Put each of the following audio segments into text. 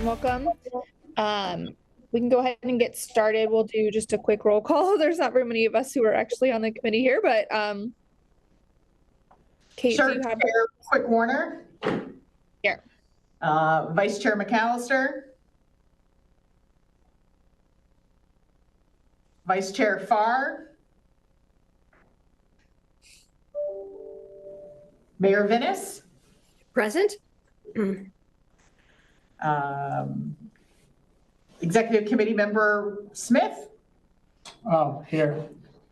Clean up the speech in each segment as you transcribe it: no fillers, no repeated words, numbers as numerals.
welcome. We can go ahead and get started. We'll do just a quick roll call. There's not very many of us who are actually on the committee here, but Kate, sure, do you have Chair Quick Warner? here? Vice Chair McAllister? Vice Chair Farr? Mayor Vinnis? Present. Executive Committee Member Smith? Oh, here.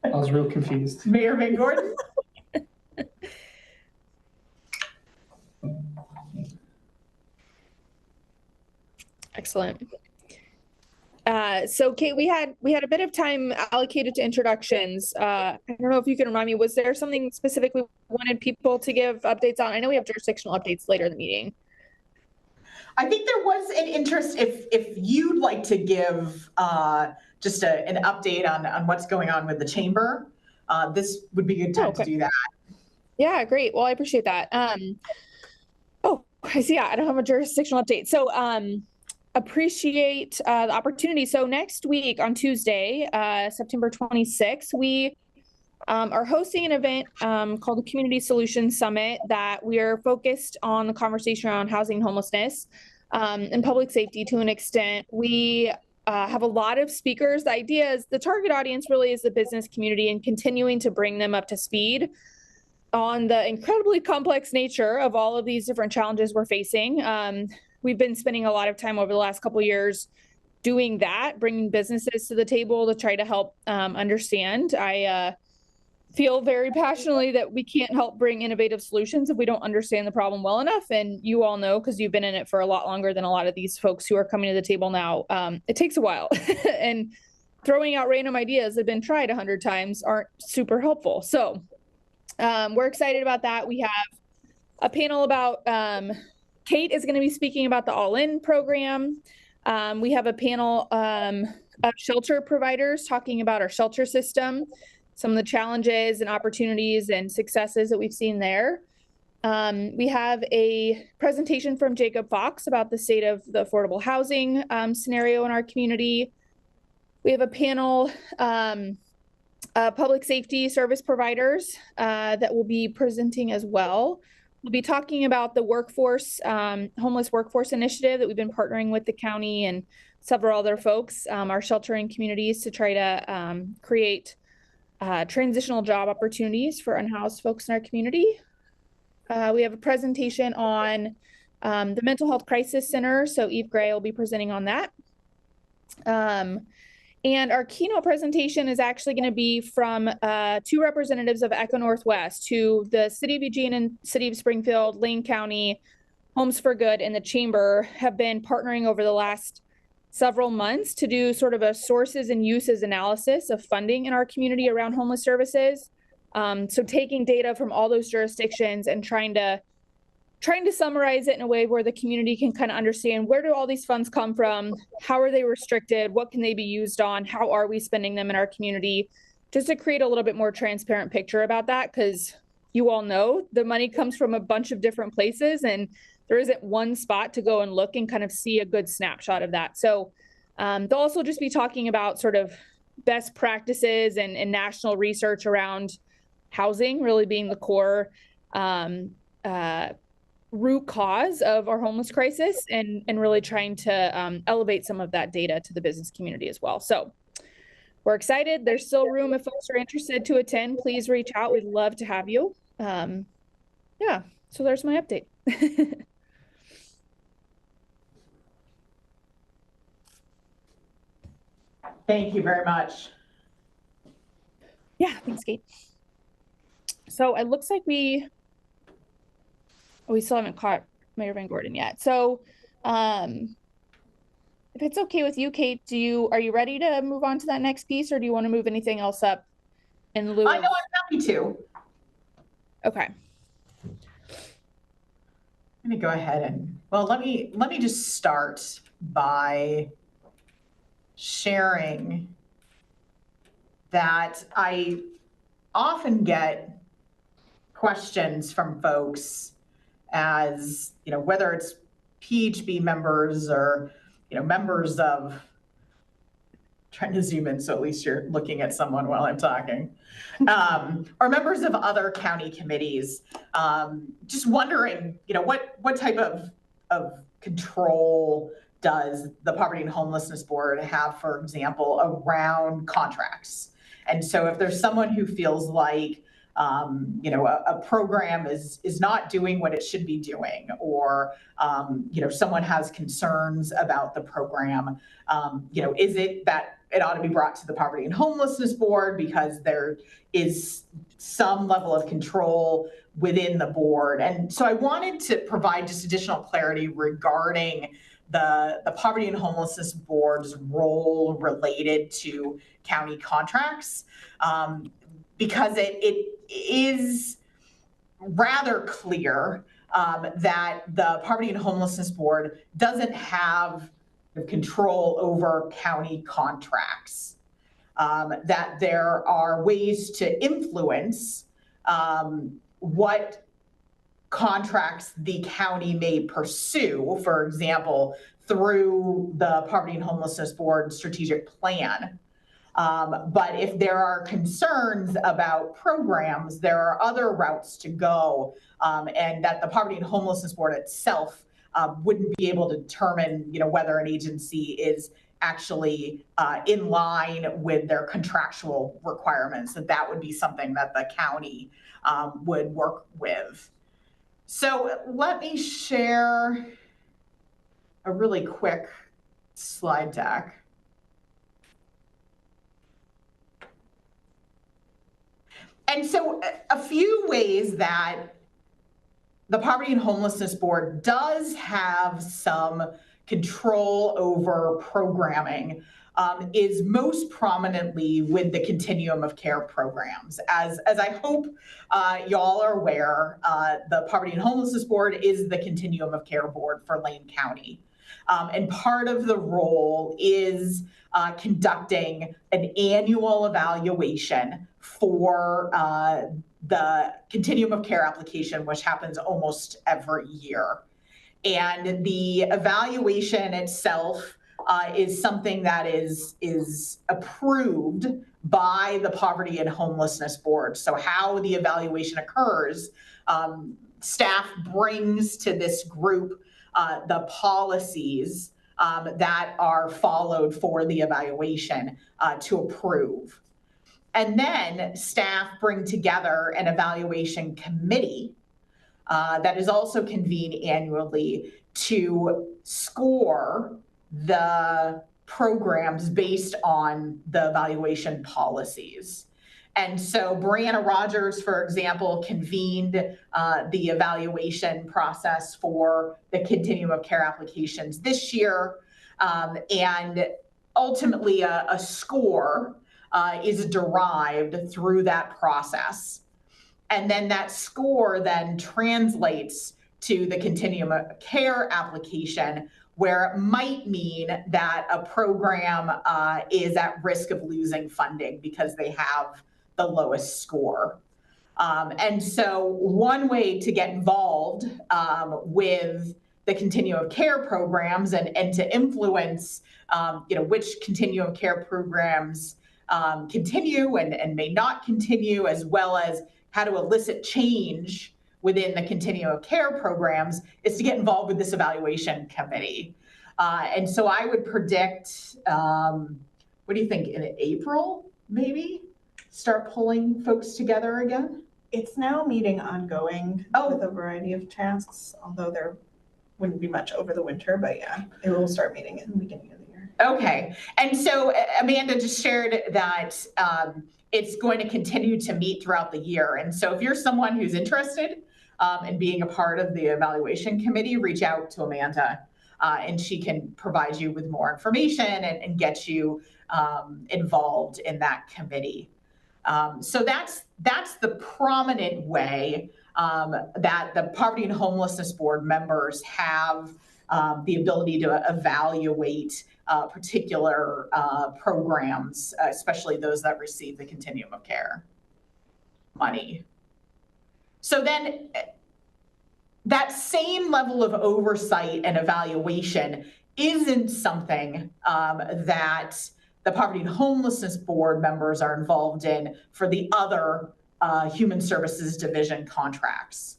I was real confused. Mayor Van Gordon? Excellent. So Kate, we had a bit of time allocated to introductions. I don't know if you can remind me, was there something specifically we wanted people to give updates on? I know we have jurisdictional updates later in the meeting. I think there was an interest if you'd like to give just an update on what's going on with the chamber. This would be a good time to do that. Yeah, great. Well, I appreciate that. Oh, I see. Yeah, I don't have a jurisdictional update. So appreciate the opportunity. So next week on Tuesday, September 26th, we are hosting an event called the Community Solutions Summit that we are focused on the conversation around housing and homelessness and public safety to an extent. We have a lot of speakers. The idea is the target audience really is the business community and continuing to bring them up to speed on the incredibly complex nature of all of these different challenges we're facing. We've been spending a lot of time over the last couple of years doing that, bringing businesses to the table to try to help understand. I feel very passionately that we can't help bring innovative solutions if we don't understand the problem well enough. And you all know, because you've been in it for a lot longer than a lot of these folks who are coming to the table now, it takes a while. And throwing out random ideas that have been tried 100 times aren't super helpful. So we're excited about that. We have a panel about, Kate is going to be speaking about the All-In program. We have a panel of shelter providers talking about our shelter system, some of the challenges and opportunities and successes that we've seen there. We have a presentation from Jacob Fox about the state of the affordable housing scenario in our community. We have a panel public safety service providers that will be presenting as well. We'll be talking about the workforce, homeless workforce initiative that we've been partnering with the county and several other folks, our sheltering communities, to try to create transitional job opportunities for unhoused folks in our community. We have a presentation on the Mental Health Crisis Center, so Eve Gray will be presenting on that. And our keynote presentation is actually going to be from two representatives of Echo Northwest, who the City of Eugene and City of Springfield, Lane County, Homes for Good, and the Chamber have been partnering over the last several months to do sort of a sources and uses analysis of funding in our community around homeless services. So taking data from all those jurisdictions and trying to summarize it in a way where the community can kind of understand, where do all these funds come from? How are they restricted? What can they be used on? How are we spending them in our community? Just to create a little bit more transparent picture about that, because you all know the money comes from a bunch of different places and there isn't one spot to go and look and kind of see a good snapshot of that. So they'll also just be talking about sort of best practices and national research around housing really being the core root cause of our homeless crisis, and really trying to elevate some of that data to the business community as well. So we're excited. There's still room if folks are interested to attend. Please reach out. We'd love to have you. Yeah, so there's my update. Thank you very much. Yeah, thanks, Kate. So it looks like we still haven't caught Mayor Van Gordon yet. So if it's okay with you, Kate, are you ready to move on to that next piece, or do you want to move anything else up in lieu? I know, I'm happy to. Okay. Let me go ahead and, well, let me just start by sharing that I often get questions from folks as, you know, whether it's PHB members or members of, trying to zoom in so at least you're looking at someone while I'm talking, or members of other county committees, just wondering, what type of control does the Poverty and Homelessness Board have, for example, around contracts? And so if there's someone who feels like, a program is not doing what it should be doing, or, someone has concerns about the program, is it that it ought to be brought to the Poverty and Homelessness Board because there is some level of control within the board? And so I wanted to provide just additional clarity regarding the Poverty and Homelessness Board's role related to county contracts, because it is rather clear that the Poverty and Homelessness Board doesn't have control over county contracts, that there are ways to influence what contracts the county may pursue, for example, through the Poverty and Homelessness Board strategic plan. But if there are concerns about programs, there are other routes to go, and that the Poverty and Homelessness Board itself wouldn't be able to determine, whether an agency is actually in line with their contractual requirements, that would be something that the county would work with. So let me share a really quick slide deck. And so a few ways that the Poverty and Homelessness Board does have some control over programming is most prominently with the continuum of care programs. As I hope y'all are aware, the Poverty and Homelessness Board is the continuum of care board for Lane County. And part of the role is conducting an annual evaluation for the continuum of care application, which happens almost every year. And the evaluation itself is something that is approved by the Poverty and Homelessness Board. So how the evaluation occurs, staff brings to this group the policies that are followed for the evaluation to approve. And then staff bring together an evaluation committee that is also convened annually to score the programs based on the evaluation policies. And so Brianna Rogers, for example, convened the evaluation process for the continuum of care applications this year. And ultimately a score is derived through that process. And then that score then translates to the continuum of care application, where it might mean that a program is at risk of losing funding because they have the lowest score. And so one way to get involved with the continuum of care programs and to influence which continuum of care programs continue and may not continue, as well as how to elicit change within the continuum of care programs, is to get involved with this evaluation committee. And so I would predict, what do you think, in April, maybe, start pulling folks together again? It's now meeting ongoing with a variety of tasks, although there wouldn't be much over the winter, but yeah, it will start meeting in the beginning of the year. Okay. And so Amanda just shared that it's going to continue to meet throughout the year. And so if you're someone who's interested in being a part of the evaluation committee, reach out to Amanda and she can provide you with more information and get you involved in that committee. So that's the prominent way that the Poverty and Homelessness Board members have the ability to evaluate particular programs, especially those that receive the continuum of care money. So then that same level of oversight and evaluation isn't something that the Poverty and Homelessness Board members are involved in for the other Human Services Division contracts.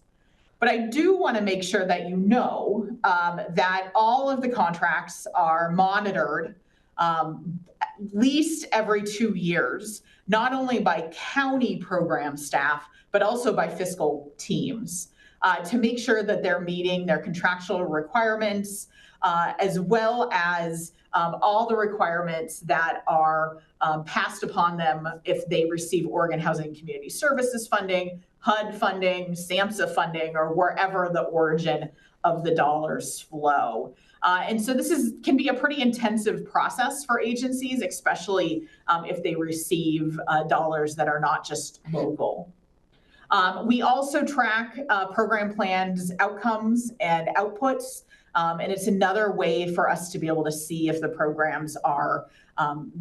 But I do want to make sure that you know that all of the contracts are monitored at least every 2 years, not only by county program staff, but also by fiscal teams to make sure that they're meeting their contractual requirements, as well as all the requirements that are passed upon them if they receive Oregon Housing and Community Services funding, HUD funding, SAMHSA funding, or wherever the origin of the dollars flow. And so this can be a pretty intensive process for agencies, especially if they receive dollars that are not just local. We also track program plans, outcomes, and outputs. And it's another way for us to be able to see if the programs are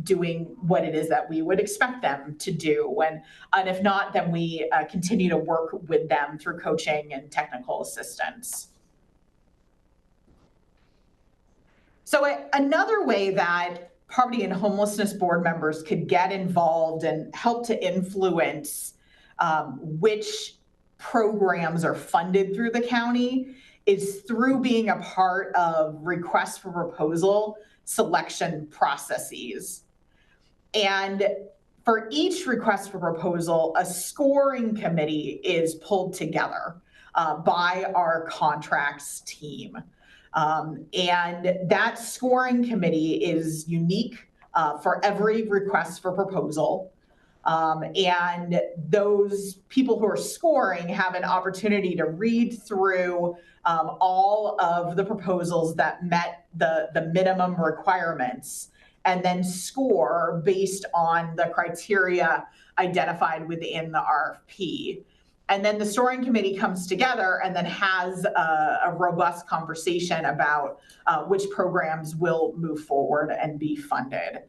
doing what it is that we would expect them to do. And if not, then we continue to work with them through coaching and technical assistance. So another way that Poverty and Homelessness Board members could get involved and help to influence which programs are funded through the county is through being a part of request for proposal selection processes. And for each request for proposal, a scoring committee is pulled together by our contracts team. And that scoring committee is unique for every request for proposal. And those people who are scoring have an opportunity to read through all of the proposals that met the minimum requirements and then score based on the criteria identified within the RFP. And then the scoring committee comes together and then has a robust conversation about which programs will move forward and be funded.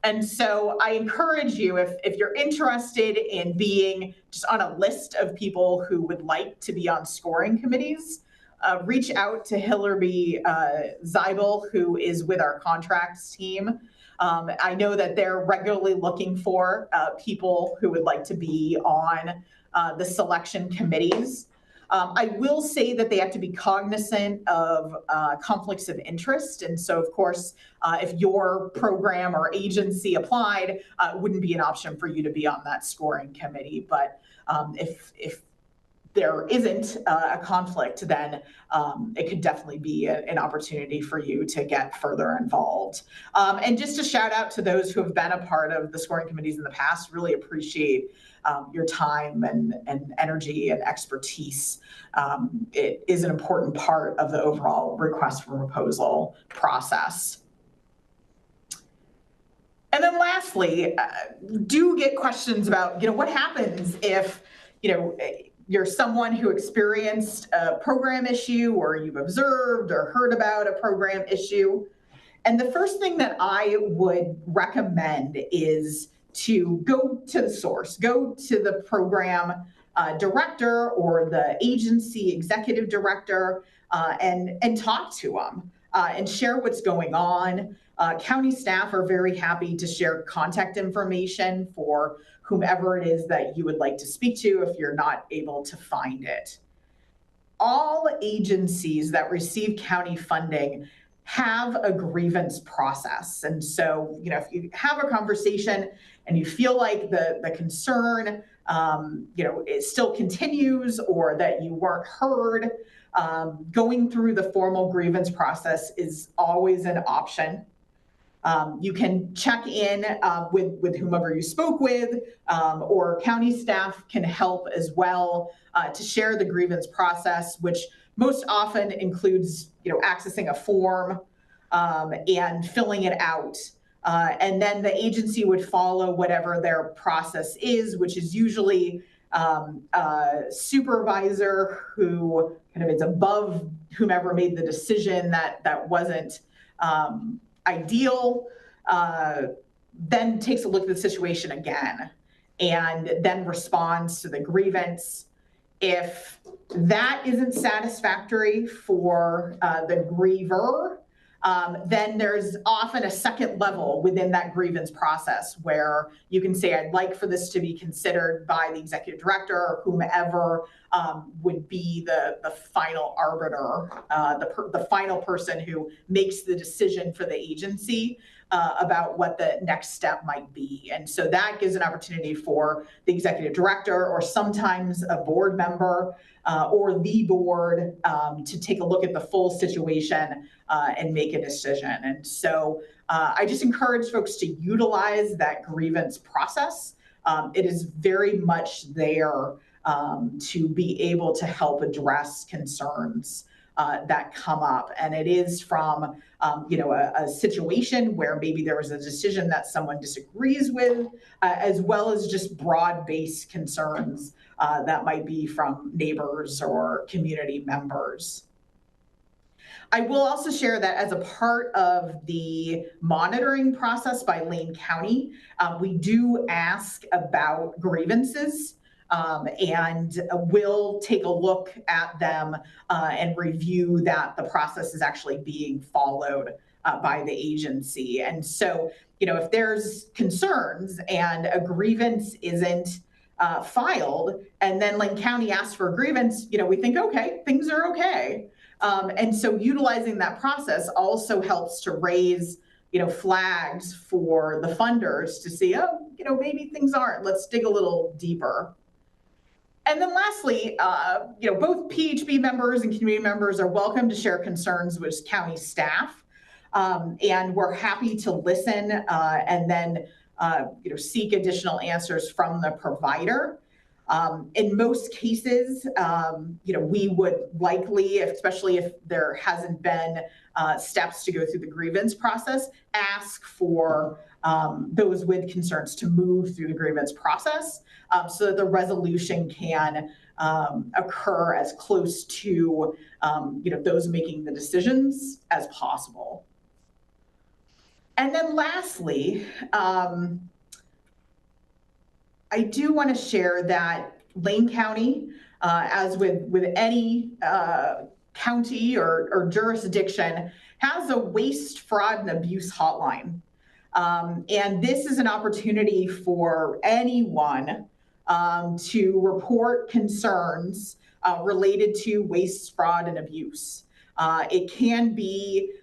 And so I encourage you, if you're interested in being just on a list of people who would like to be on scoring committees, reach out to Hillary Zeibel, who is with our contracts team. I know that they're regularly looking for people who would like to be on the selection committees. I will say that they have to be cognizant of conflicts of interest. And so, of course, if your program or agency applied, it wouldn't be an option for you to be on that scoring committee. But if there isn't a conflict, then it could definitely be an opportunity for you to get further involved. And just a shout out to those who have been a part of the scoring committees in the past. Really appreciate your time and energy and expertise. It is an important part of the overall request for proposal process. And then lastly, do get questions about, what happens if, you're someone who experienced a program issue or you've observed or heard about a program issue. And the first thing that I would recommend is to go to the source, go to the program director or the agency executive director and talk to them and share what's going on. County staff are very happy to share contact information for whomever it is that you would like to speak to if you're not able to find it. All agencies that receive county funding have a grievance process. And so, if you have a conversation and you feel like the concern, it still continues or that you weren't heard, going through the formal grievance process is always an option. You can check in with whomever you spoke with, or county staff can help as well to share the grievance process, which most often includes, accessing a form and filling it out. And then the agency would follow whatever their process is, which is usually a supervisor who kind of is above whomever made the decision that wasn't ideal, then takes a look at the situation again and then responds to the grievance. If that isn't satisfactory for the griever, then there's often a second level within that grievance process where you can say, I'd like for this to be considered by the executive director or whomever would be the final arbiter, the final person who makes the decision for the agency about what the next step might be. And so that gives an opportunity for the executive director or sometimes a board member or the board to take a look at the full situation and make a decision. And so I just encourage folks to utilize that grievance process. It is very much there to be able to help address concerns that come up. And it is from, a situation where maybe there was a decision that someone disagrees with, as well as just broad-based concerns that might be from neighbors or community members. I will also share that as a part of the monitoring process by Lane County, we do ask about grievances and we'll take a look at them and review that the process is actually being followed by the agency. And so, if there's concerns and a grievance isn't filed, and then Lane County asks for a grievance, we think, okay, things are okay. And so utilizing that process also helps to raise, flags for the funders to see, maybe things aren't, let's dig a little deeper. And then lastly, both PHB members and community members are welcome to share concerns with county staff. And we're happy to listen and then, seek additional answers from the provider. In most cases, we would likely, especially if there hasn't been steps to go through the grievance process, ask for those with concerns to move through the grievance process so that the resolution can occur as close to, those making the decisions as possible. And then lastly, I do want to share that Lane County, as with any county or jurisdiction, has a waste, fraud, and abuse hotline. And this is an opportunity for anyone to report concerns related to waste, fraud, and abuse. It can be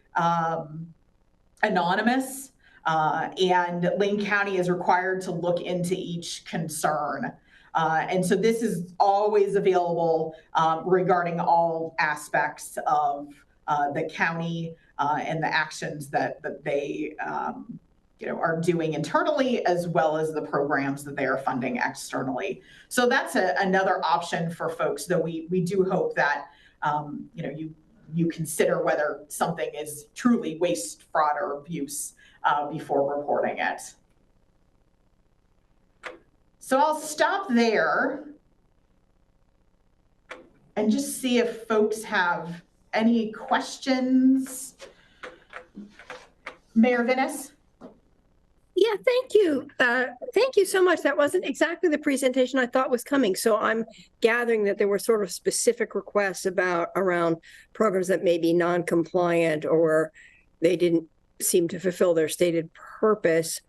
anonymous. And Lane County is required to look into each concern. And so this is always available regarding all aspects of the county and the actions that they are doing internally, as well as the programs that they are funding externally. So that's another option for folks, though we do hope that you consider whether something is truly waste, fraud, or abuse before reporting it. So I'll stop there and just see if folks have any questions. Mayor Vinnis? Yeah, thank you. Thank you so much. That wasn't exactly the presentation I thought was coming. So I'm gathering that there were sort of specific requests around programs that may be non-compliant or they didn't seem to fulfill their stated purpose.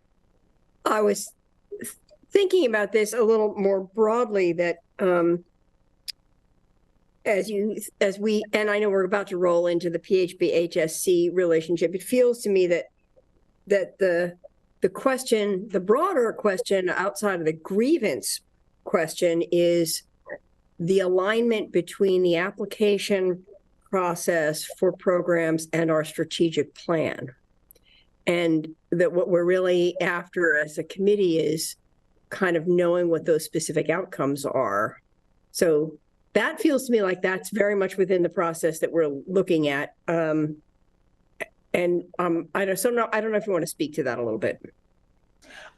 I was thinking about this a little more broadly that as we, and I know we're about to roll into the PHB HSC relationship, it feels to me that the question, the broader question outside of the grievance question is the alignment between the application process for programs and our strategic plan. And that what we're really after as a committee is kind of knowing what those specific outcomes are. So that feels to me like that's very much within the process that we're looking at. I don't know if you want to speak to that a little bit.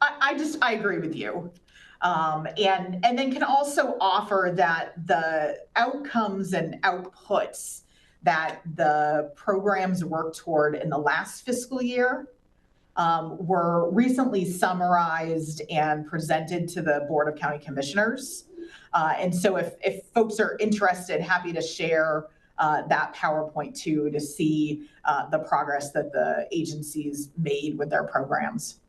I agree with you. And then can also offer that the outcomes and outputs that the programs worked toward in the last fiscal year were recently summarized and presented to the Board of County Commissioners. And so if folks are interested, happy to share that PowerPoint too, to see the progress that the agencies made with their programs.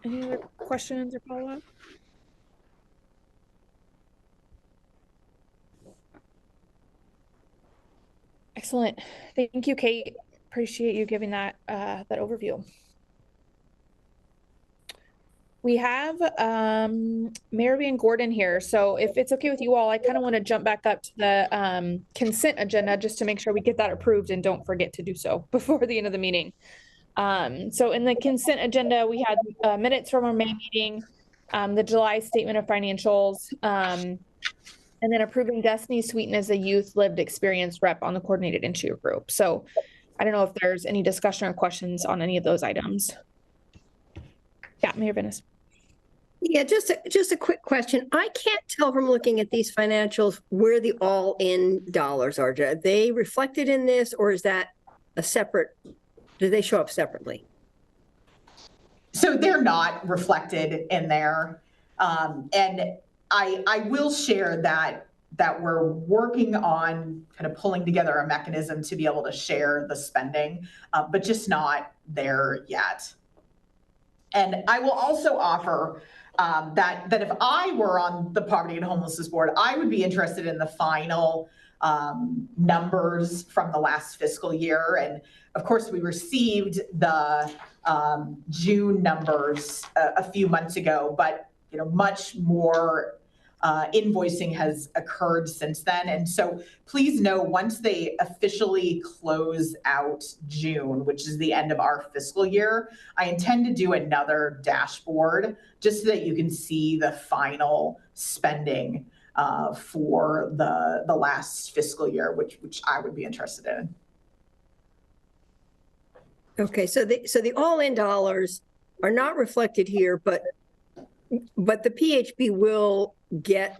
Any other questions or follow-up? Excellent. Thank you, Kate. Appreciate you giving that that overview. We have Mayor Van Gordon here. So if it's okay with you all, I kind of want to jump back up to the consent agenda just to make sure we get that approved and don't forget to do so before the end of the meeting. So in the consent agenda, we had minutes from our May meeting, the July statement of financials, and then approving Destiny Sweeten as a youth lived experience rep on the coordinated interview group. So I don't know if there's any discussion or questions on any of those items. Yeah, Mayor Venice. Yeah, just a quick question. I can't tell from looking at these financials where the all-in dollars are. Are they reflected in this, or is that a separate, do they show up separately? So they're not reflected in there. And I will share that we're working on kind of pulling together a mechanism to be able to share the spending, but just not there yet. And I will also offer that if I were on the Poverty and Homelessness Board, I would be interested in the final numbers from the last fiscal year. And of course, we received the June numbers a few months ago, but much more invoicing has occurred since then. And so please know, once they officially close out June, which is the end of our fiscal year, I intend to do another dashboard just so that you can see the final spending for the last fiscal year, which I would be interested in. Okay, so the all-in dollars are not reflected here, but the PHB will get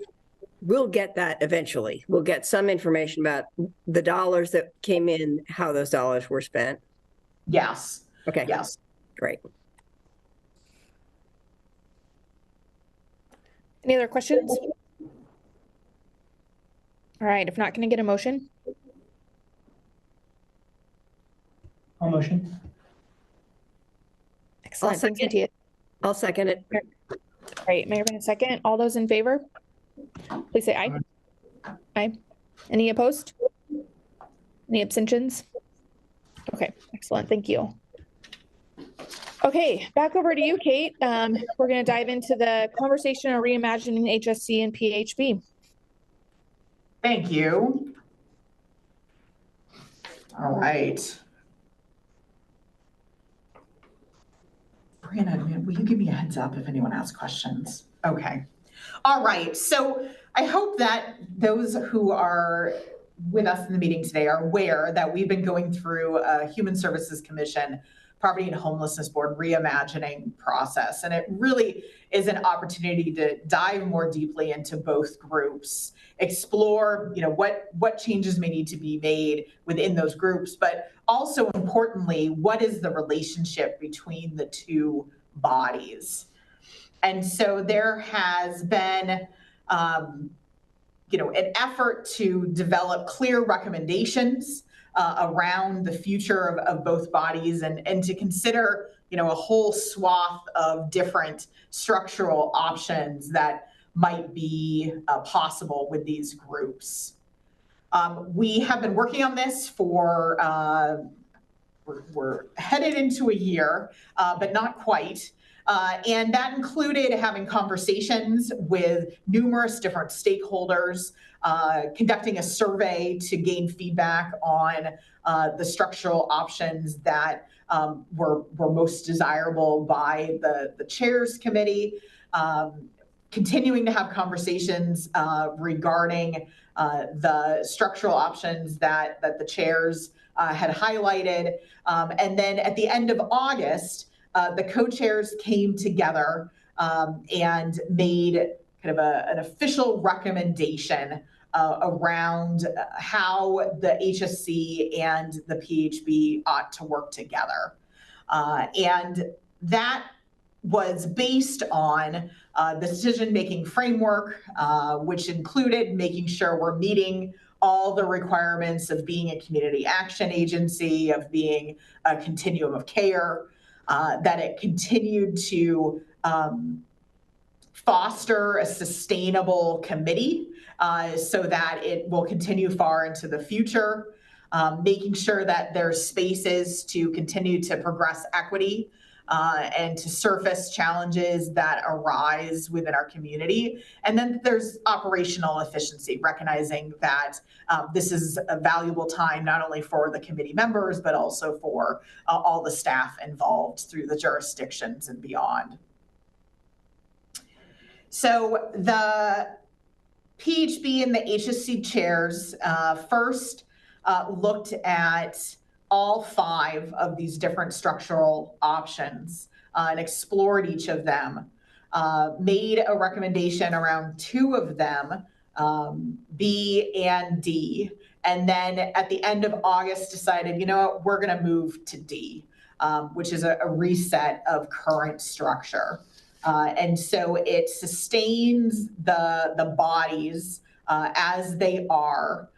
that eventually. We'll get some information about the dollars that came in, how those dollars were spent. Yes. Okay. Yes. Great. Any other questions? All right, if not, can I get a motion? I'll motion. Excellent. Thanks, Matthias. I'll second it. Great. Mayor, in a second. All those in favor, please say aye. Aye. Any opposed? Any abstentions? Okay, excellent. Thank you. Okay, back over to you, Kate. We're going to dive into the conversation on reimagining HSC and PHB. Thank you. All right. Brianna, will you give me a heads up if anyone has questions? Okay. All right. So I hope that those who are with us in the meeting today are aware that we've been going through a Human Services Commission Poverty and Homelessness Board reimagining process. And it really is an opportunity to dive more deeply into both groups, explore, what changes may need to be made within those groups, but also importantly, what is the relationship between the two bodies? And so there has been, an effort to develop clear recommendations around the future of both bodies and to consider, a whole swath of different structural options that might be possible with these groups. We have been working on this for, we're headed into a year, but not quite. And that included having conversations with numerous different stakeholders, conducting a survey to gain feedback on the structural options that were most desirable by the chairs committee, continuing to have conversations regarding the structural options that the chairs had highlighted. And then at the end of August, the co-chairs came together and made kind of an official recommendation around how the HSC and the PHB ought to work together. And that was based on the decision-making framework, which included making sure we're meeting all the requirements of being a community action agency, of being a continuum of care, that it continued to foster a sustainable committee so that it will continue far into the future, making sure that there's spaces to continue to progress equity and to surface challenges that arise within our community. And then there's operational efficiency, recognizing that this is a valuable time not only for the committee members, but also for all the staff involved through the jurisdictions and beyond. So the PHB and the HSC chairs first looked at all 5 of these different structural options and explored each of them, made a recommendation around 2 of them, B and D, and then at the end of August decided, you know what, we're going to move to D, which is a reset of current structure. And so it sustains the bodies as they are,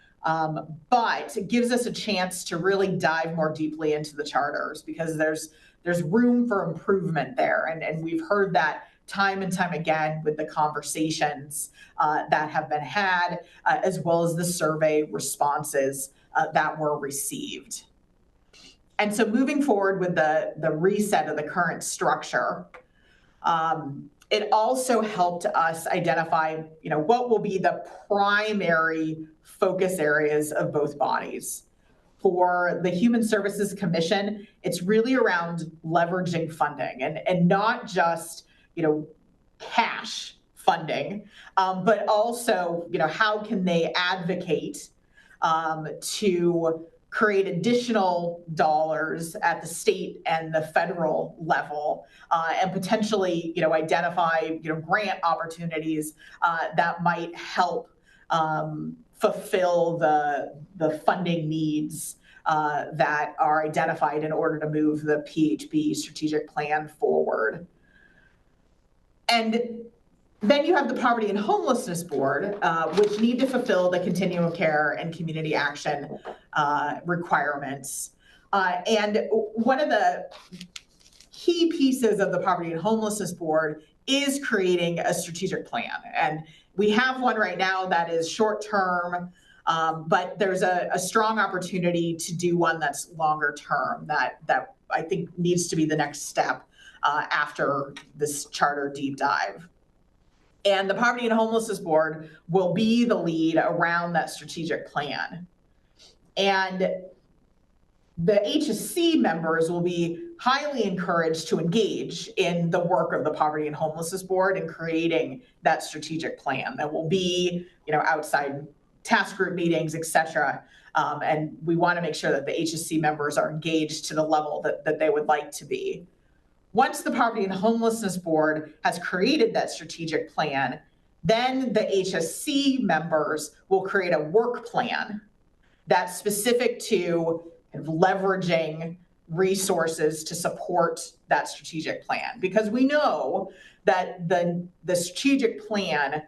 but it gives us a chance to really dive more deeply into the charters, because there's room for improvement there. And we've heard that time and time again with the conversations that have been had, as well as the survey responses that were received. And so moving forward with the reset of the current structure, it also helped us identify, what will be the primary focus areas of both bodies. For the Human Services Commission, it's really around leveraging funding and not just, cash funding, but also, how can they advocate to create additional dollars at the state and the federal level, and potentially, identify, grant opportunities that might help fulfill the funding needs that are identified in order to move the PHB strategic plan forward. And then you have the Poverty and Homelessness Board, which need to fulfill the continuum of care and community action requirements. And one of the key pieces of the Poverty and Homelessness Board is creating a strategic plan. And we have one right now that is short-term, but there's a strong opportunity to do one that's longer term that I think needs to be the next step after this charter deep dive. And the Poverty and Homelessness Board will be the lead around that strategic plan. And the HSC members will be highly encouraged to engage in the work of the Poverty and Homelessness Board in creating that strategic plan. That will be, outside task group meetings, et cetera. And we want to make sure that the HSC members are engaged to the level that they would like to be. Once the Poverty and Homelessness Board has created that strategic plan, then the HSC members will create a work plan that's specific to leveraging resources to support that strategic plan. Because we know that the strategic plan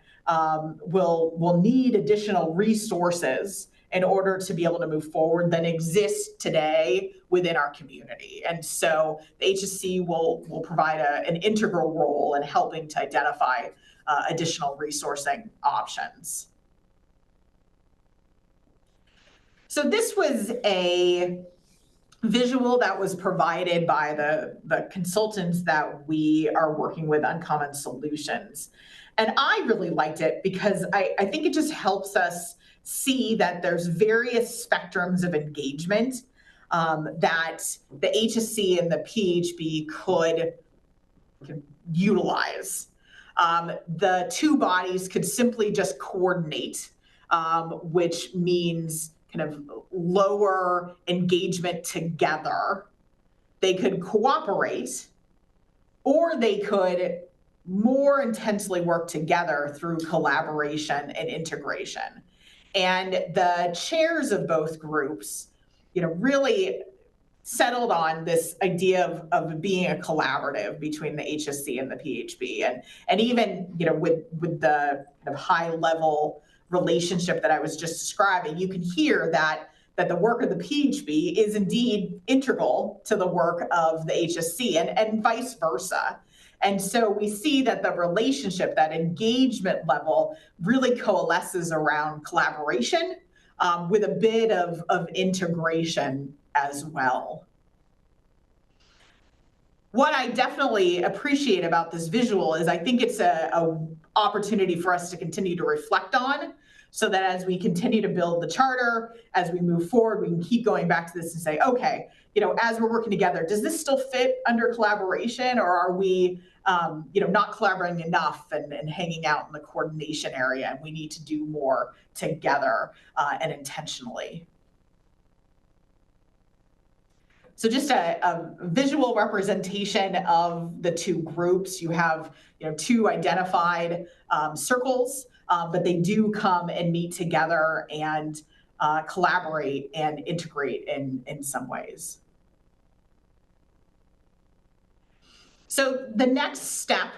will need additional resources in order to be able to move forward than exists today within our community. And so the HSC will provide an integral role in helping to identify additional resourcing options. So this was a visual that was provided by the consultants that we are working with, Uncommon Solutions. And I really liked it because I think it just helps us see that there's various spectrums of engagement that the HSC and the PHB could utilize. The two bodies could simply just coordinate, which means kind of lower engagement together. They could cooperate, or they could more intensely work together through collaboration and integration. And the chairs of both groups, really settled on this idea of being a collaborative between the HSC and the PHB. And even, with the kind of high level relationship that I was just describing, you can hear that the work of the PHB is indeed integral to the work of the HSC and vice versa. And so we see that the relationship, that engagement level really coalesces around collaboration with a bit of integration as well. What I definitely appreciate about this visual is I think it's a opportunity for us to continue to reflect on, so that as we continue to build the charter, as we move forward, we can keep going back to this and say, okay, as we're working together, does this still fit under collaboration, or are we not collaborating enough and hanging out in the coordination area, and we need to do more together and intentionally? So just a visual representation of the two groups. You have two identified circles, but they do come and meet together and collaborate and integrate in some ways. So the next step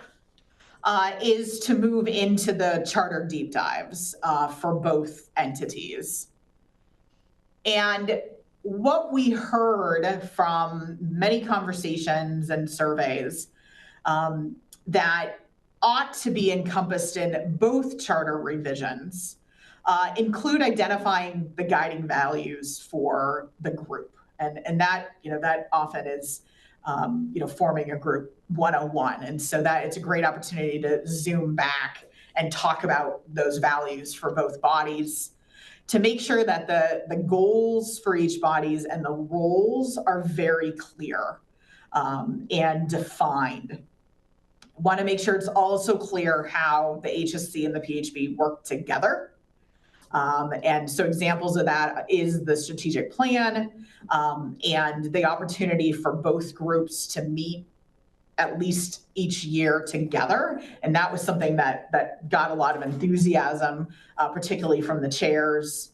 is to move into the charter deep dives for both entities. And what we heard from many conversations and surveys that ought to be encompassed in both charter revisions include identifying the guiding values for the group. And that, that often is, forming a group 101. And so that it's a great opportunity to zoom back and talk about those values for both bodies, to make sure that the goals for each bodies and the roles are very clear and defined. Want to make sure it's also clear how the HSC and the PHB work together. And so examples of that is the strategic plan and the opportunity for both groups to meet at least each year together. And that was something that got a lot of enthusiasm, particularly from the chairs,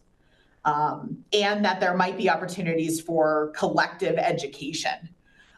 and that there might be opportunities for collective education.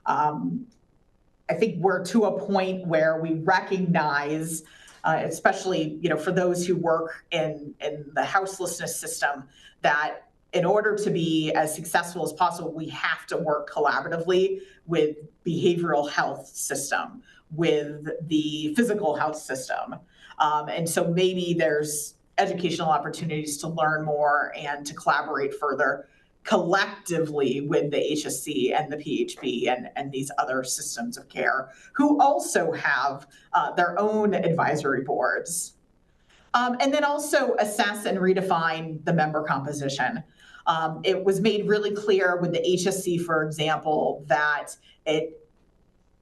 I think we're to a point where we recognize, especially for those who work in the houselessness system, that in order to be as successful as possible, we have to work collaboratively with behavioral health system, with the physical health system. And so maybe there's educational opportunities to learn more and to collaborate further collectively with the HSC and the PHB and these other systems of care, who also have their own advisory boards. And then also assess and redefine the member composition. It was made really clear with the HSC, for example, that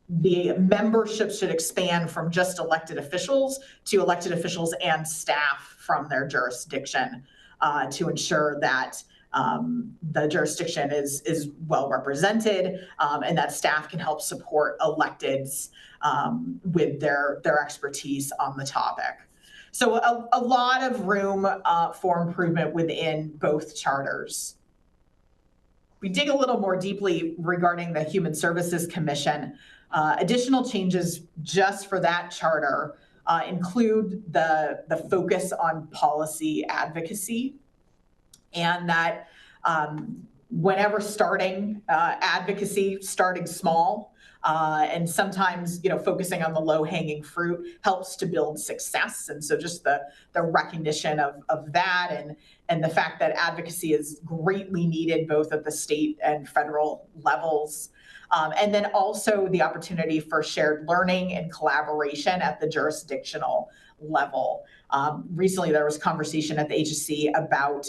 the membership should expand from just elected officials to elected officials and staff from their jurisdiction to ensure that the jurisdiction is well represented and that staff can help support electeds with their expertise on the topic. So a lot of room for improvement within both charters. We dig a little more deeply regarding the Human Services Commission. Additional changes just for that charter include the focus on policy advocacy, and that whenever starting advocacy, starting small, and sometimes focusing on the low-hanging fruit helps to build success. And so just the recognition of that and the fact that advocacy is greatly needed both at the state and federal levels. And then also the opportunity for shared learning and collaboration at the jurisdictional level. Recently, there was conversation at the HSC about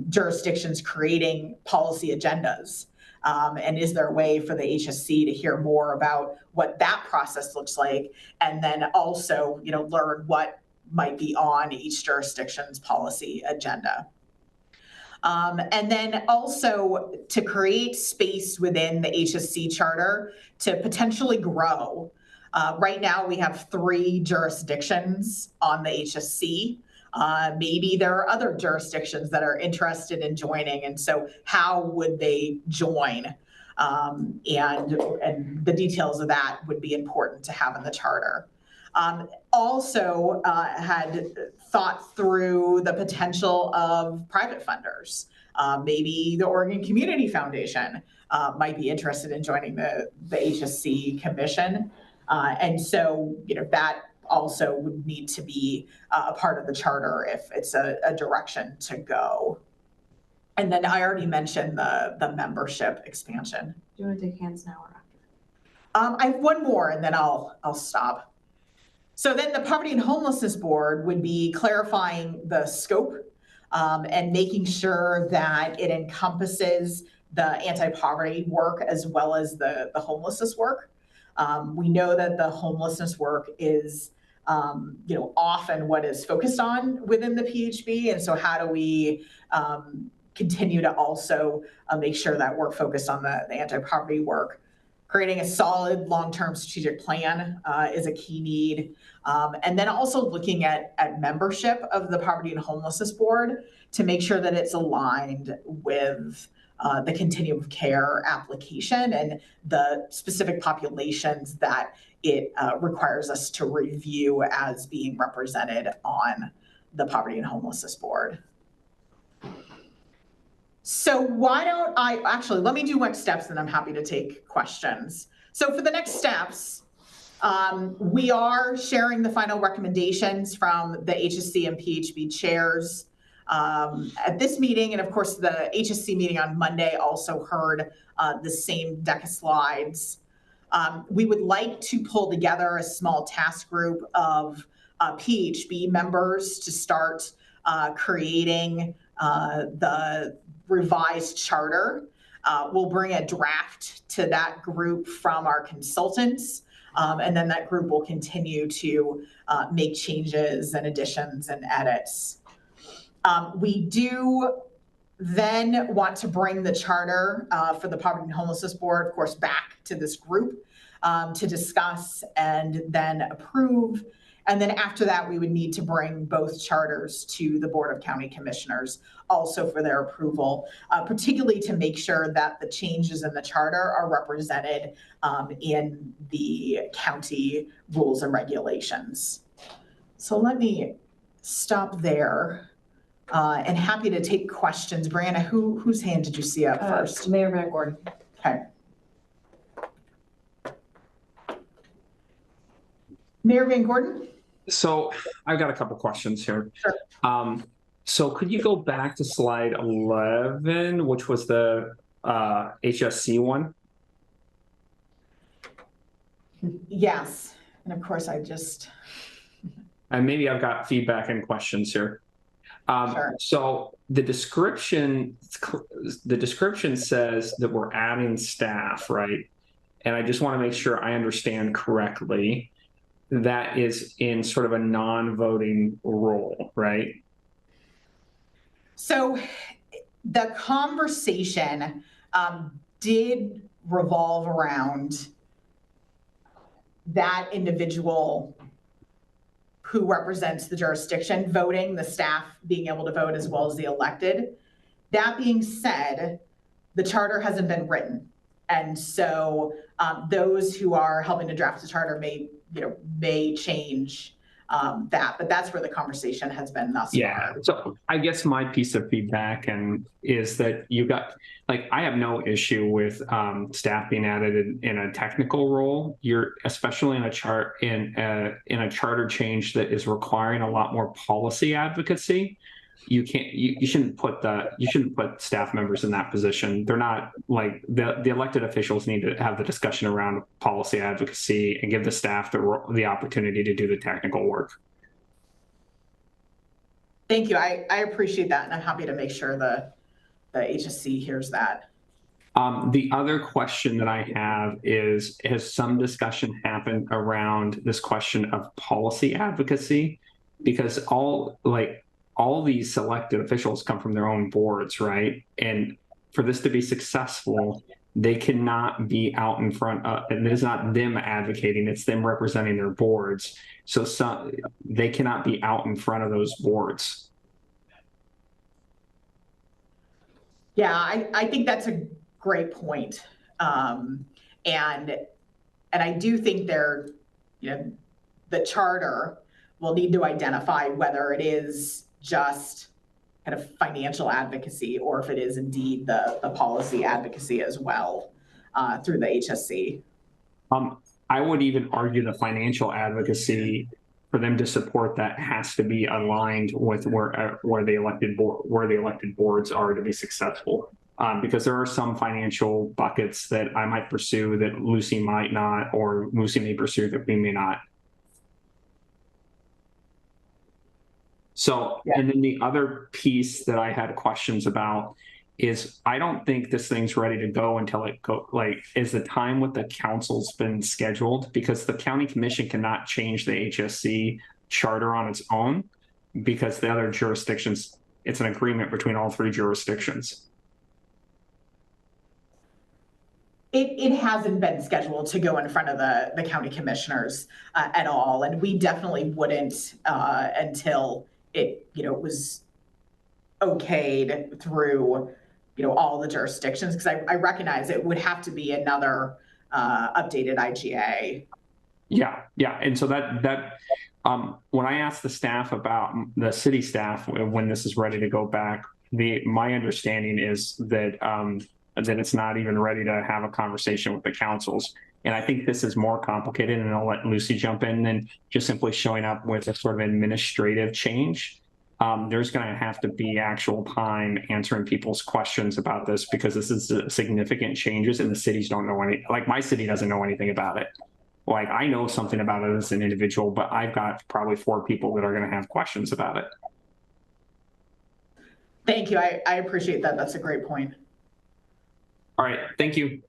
jurisdictions creating policy agendas. And is there a way for the HSC to hear more about what that process looks like, and then also, learn what might be on each jurisdiction's policy agenda. And then also to create space within the HSC charter to potentially grow. Right now we have 3 jurisdictions on the HSC. Maybe there are other jurisdictions that are interested in joining, and so how would they join? And the details of that would be important to have in the charter. Also had thought through the potential of private funders. Maybe the Oregon Community Foundation might be interested in joining the HSC Commission. And so, that also would need to be a part of the charter if it's a direction to go. And then I already mentioned the membership expansion. Do you want to take hands now or after? I have one more and then I'll stop. So then the Poverty and Homelessness Board would be clarifying the scope and making sure that it encompasses the anti-poverty work as well as the homelessness work. We know that the homelessness work is often what is focused on within the PHB. And so how do we continue to also make sure that we're focused on the anti-poverty work? Creating a solid long-term strategic plan is a key need. And then also looking at membership of the Poverty and Homelessness Board to make sure that it's aligned with the continuum of care application and the specific populations that it requires us to review as being represented on the Poverty and Homelessness Board. So why don't let me do next steps and I'm happy to take questions. So for the next steps, we are sharing the final recommendations from the HSC and PHB chairs at this meeting. And of course, the HSC meeting on Monday also heard the same deck of slides. We would like to pull together a small task group of PHB members to start creating the revised charter. We'll bring a draft to that group from our consultants, and then that group will continue to make changes and additions and edits. We do then want to bring the charter for the Poverty and Homelessness Board, of course, back to this group to discuss and then approve. And then after that, we would need to bring both charters to the Board of County Commissioners also for their approval, particularly to make sure that the changes in the charter are represented in the county rules and regulations. So let me stop there and happy to take questions. Brianna, whose hand did you see up first? Mayor Van Gordon. Okay. Mayor Van Gordon? So I've got a couple questions here. Sure. So could you go back to slide 11, which was the HSC one? Yes. And of course, And maybe I've got feedback and questions here. Sure. So the description says that we're adding staff, right? And I just want to make sure I understand correctly. That is in sort of a non-voting role, right? So the conversation did revolve around that individual who represents the jurisdiction voting, the staff being able to vote as well as the elected. That being said, the charter hasn't been written. And so those who are helping to draft the charter may change that, but that's where the conversation has been thus far. So I guess my piece of feedback is that I have no issue with staff being added in a technical role. You're especially in a charter change that is requiring a lot more policy advocacy. You shouldn't put staff members in that position. They're not like the elected officials need to have the discussion around policy advocacy and give the staff the opportunity to do the technical work. Thank you. I appreciate that. And I'm happy to make sure the HSC hears that. The other question that I have is, has some discussion happened around this question of policy advocacy? Because all these selected officials come from their own boards, right? And for this to be successful, they cannot be out in front of, and it's not them advocating, it's them representing their boards. So they cannot be out in front of those boards. Yeah, I think that's a great point. And I do think the charter will need to identify whether it is just kind of financial advocacy or if it is indeed the policy advocacy as well through the HSC. I would even argue the financial advocacy for them to support that has to be aligned with where the elected boards are to be successful. Because there are some financial buckets that I might pursue that Lucy might not, or Lucy may pursue that we may not. So, yeah. And then the other piece that I had questions about is I don't think this thing's ready to go until is the time with the council's been scheduled, because the county commission cannot change the HSC charter on its own because the other jurisdictions, it's an agreement between all three jurisdictions. It hasn't been scheduled to go in front of the county commissioners at all. And we definitely wouldn't until it, was okayed through, all the jurisdictions, because I recognize it would have to be another updated IGA. Yeah. And so that when I asked the staff about the city staff, when this is ready to go back, my understanding is that that it's not even ready to have a conversation with the councils. And I think this is more complicated, and I'll let Lucy jump in, than just simply showing up with a sort of administrative change. There's going to have to be actual time answering people's questions about this, because this is significant changes and the cities don't know any, like my city doesn't know anything about it. Like I know something about it as an individual, but I've got probably 4 people that are going to have questions about it. Thank you. I appreciate that. That's a great point. All right. Thank you.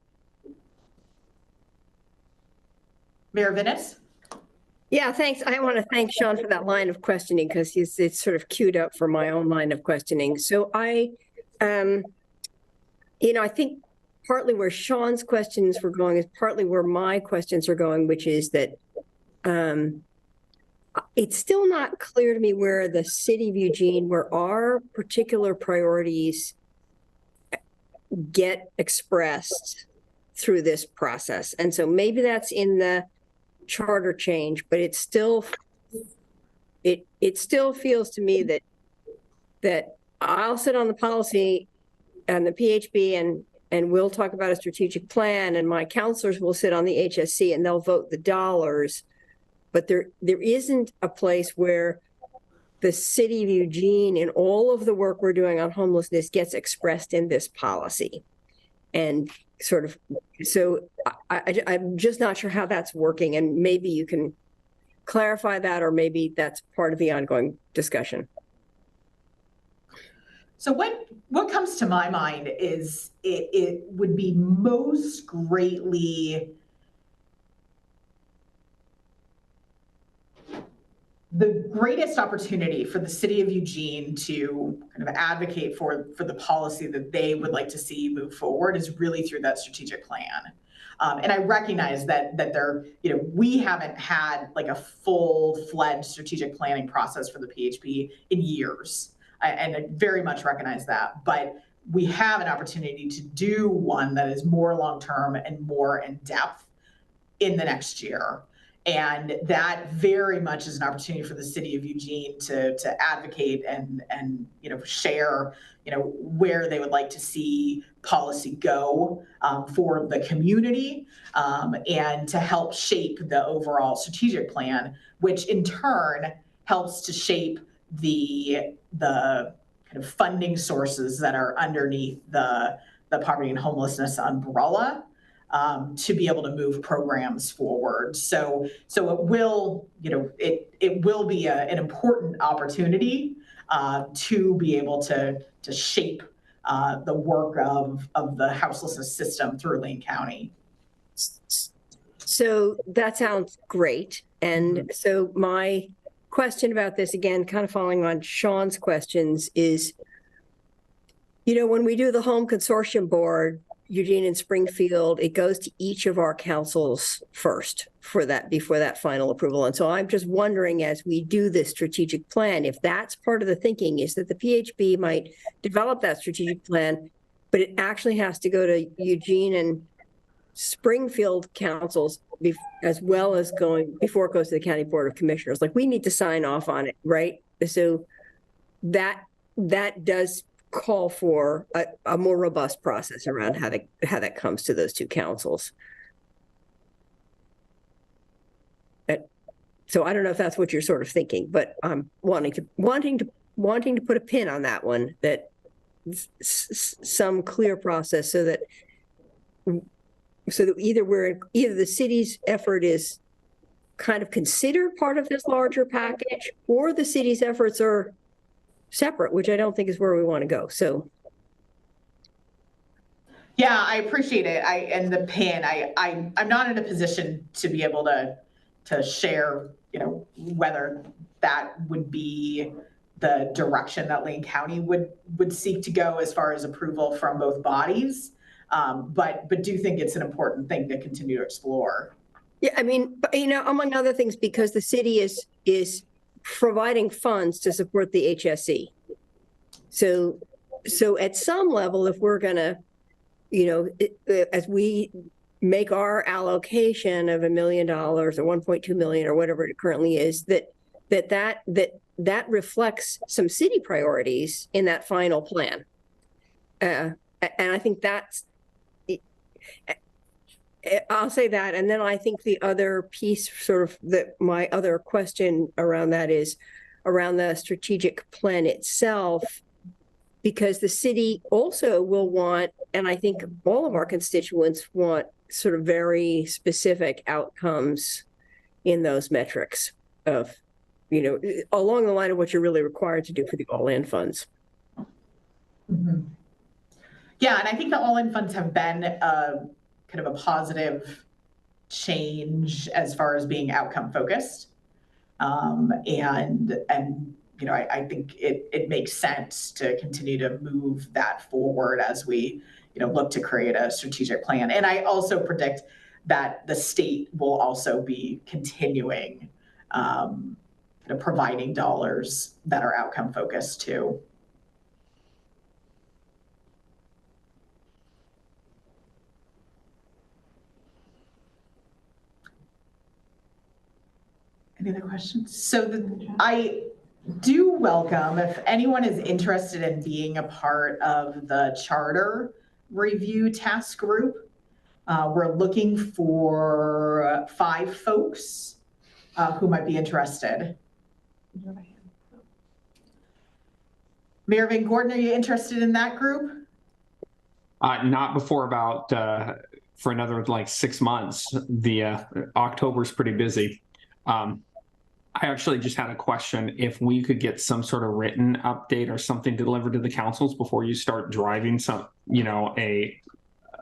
Mayor Vinis? Yeah, thanks. I want to thank Sean for that line of questioning, because it's sort of queued up for my own line of questioning. So I think partly where Sean's questions were going is partly where my questions are going, which is that it's still not clear to me where the city of Eugene, where our particular priorities get expressed through this process. And so maybe that's in the charter change, but it still feels to me that I'll sit on the policy and the PHB and we'll talk about a strategic plan, and my counselors will sit on the HSC and they'll vote the dollars. But there isn't a place where the city of Eugene and all of the work we're doing on homelessness gets expressed in this policy. And sort of, so I'm just not sure how that's working, and maybe you can clarify that, or maybe that's part of the ongoing discussion. So what comes to my mind is it would be most greatly the greatest opportunity for the city of Eugene to kind of advocate for the policy that they would like to see move forward is really through that strategic plan. And I recognize that we haven't had like a full-fledged strategic planning process for the PHP in years. And I very much recognize that, but we have an opportunity to do one that is more long-term and more in depth in the next year. And that very much is an opportunity for the city of Eugene to advocate and share where they would like to see policy go for the community, and to help shape the overall strategic plan, which in turn helps to shape the kind of funding sources that are underneath the poverty and homelessness umbrella, to be able to move programs forward. So it will, it will be an important opportunity to be able to shape the work of the houselessness system through Lane County. So that sounds great. And so my question about this, again, kind of following on Sean's questions, is, when we do the home consortium board, Eugene and Springfield, it goes to each of our councils first for that, before that final approval. And so I'm just wondering, as we do this strategic plan, if that's part of the thinking, is that the PHB might develop that strategic plan, but it actually has to go to Eugene and Springfield councils as well as going before it goes to the County Board of Commissioners. Like, we need to sign off on it, right? So that does call for a more robust process around how that comes to those two councils. So I don't know if that's what you're sort of thinking, but I'm wanting to put a pin on that one, that some clear process so that either the city's effort is kind of considered part of this larger package, or the city's efforts are separate, which I don't think is where we want to go. So yeah, I appreciate it. And the pin, I'm not in a position to be able to share, whether that would be the direction that Lane County would seek to go as far as approval from both bodies. But do think it's an important thing to continue to explore. yeah, I mean, among other things, because the city is providing funds to support the HSE. So at some level, if we're gonna, as we make our allocation of $1 million or 1.2 million or whatever it currently is, that reflects some city priorities in that final plan. And I think that's, I'll say that. And then I think the other piece, sort of, that my other question around that is around the strategic plan itself, because the city also will want, and I think all of our constituents want, sort of very specific outcomes in those metrics of, along the line of what you're really required to do for the all-in funds. Mm-hmm. Yeah, and I think the all-in funds have been kind of a positive change as far as being outcome focused. And I think it makes sense to continue to move that forward as we, look to create a strategic plan. And I also predict that the state will also be continuing providing dollars that are outcome focused too. Any other questions? So I do welcome, if anyone is interested in being a part of the charter review task group, we're looking for 5 folks who might be interested. Mayor Van Gordon, are you interested in that group? Not before about for another like 6 months. The October's pretty busy. I actually just had a question. If we could get some sort of written update or something delivered to the councils before you start driving some, a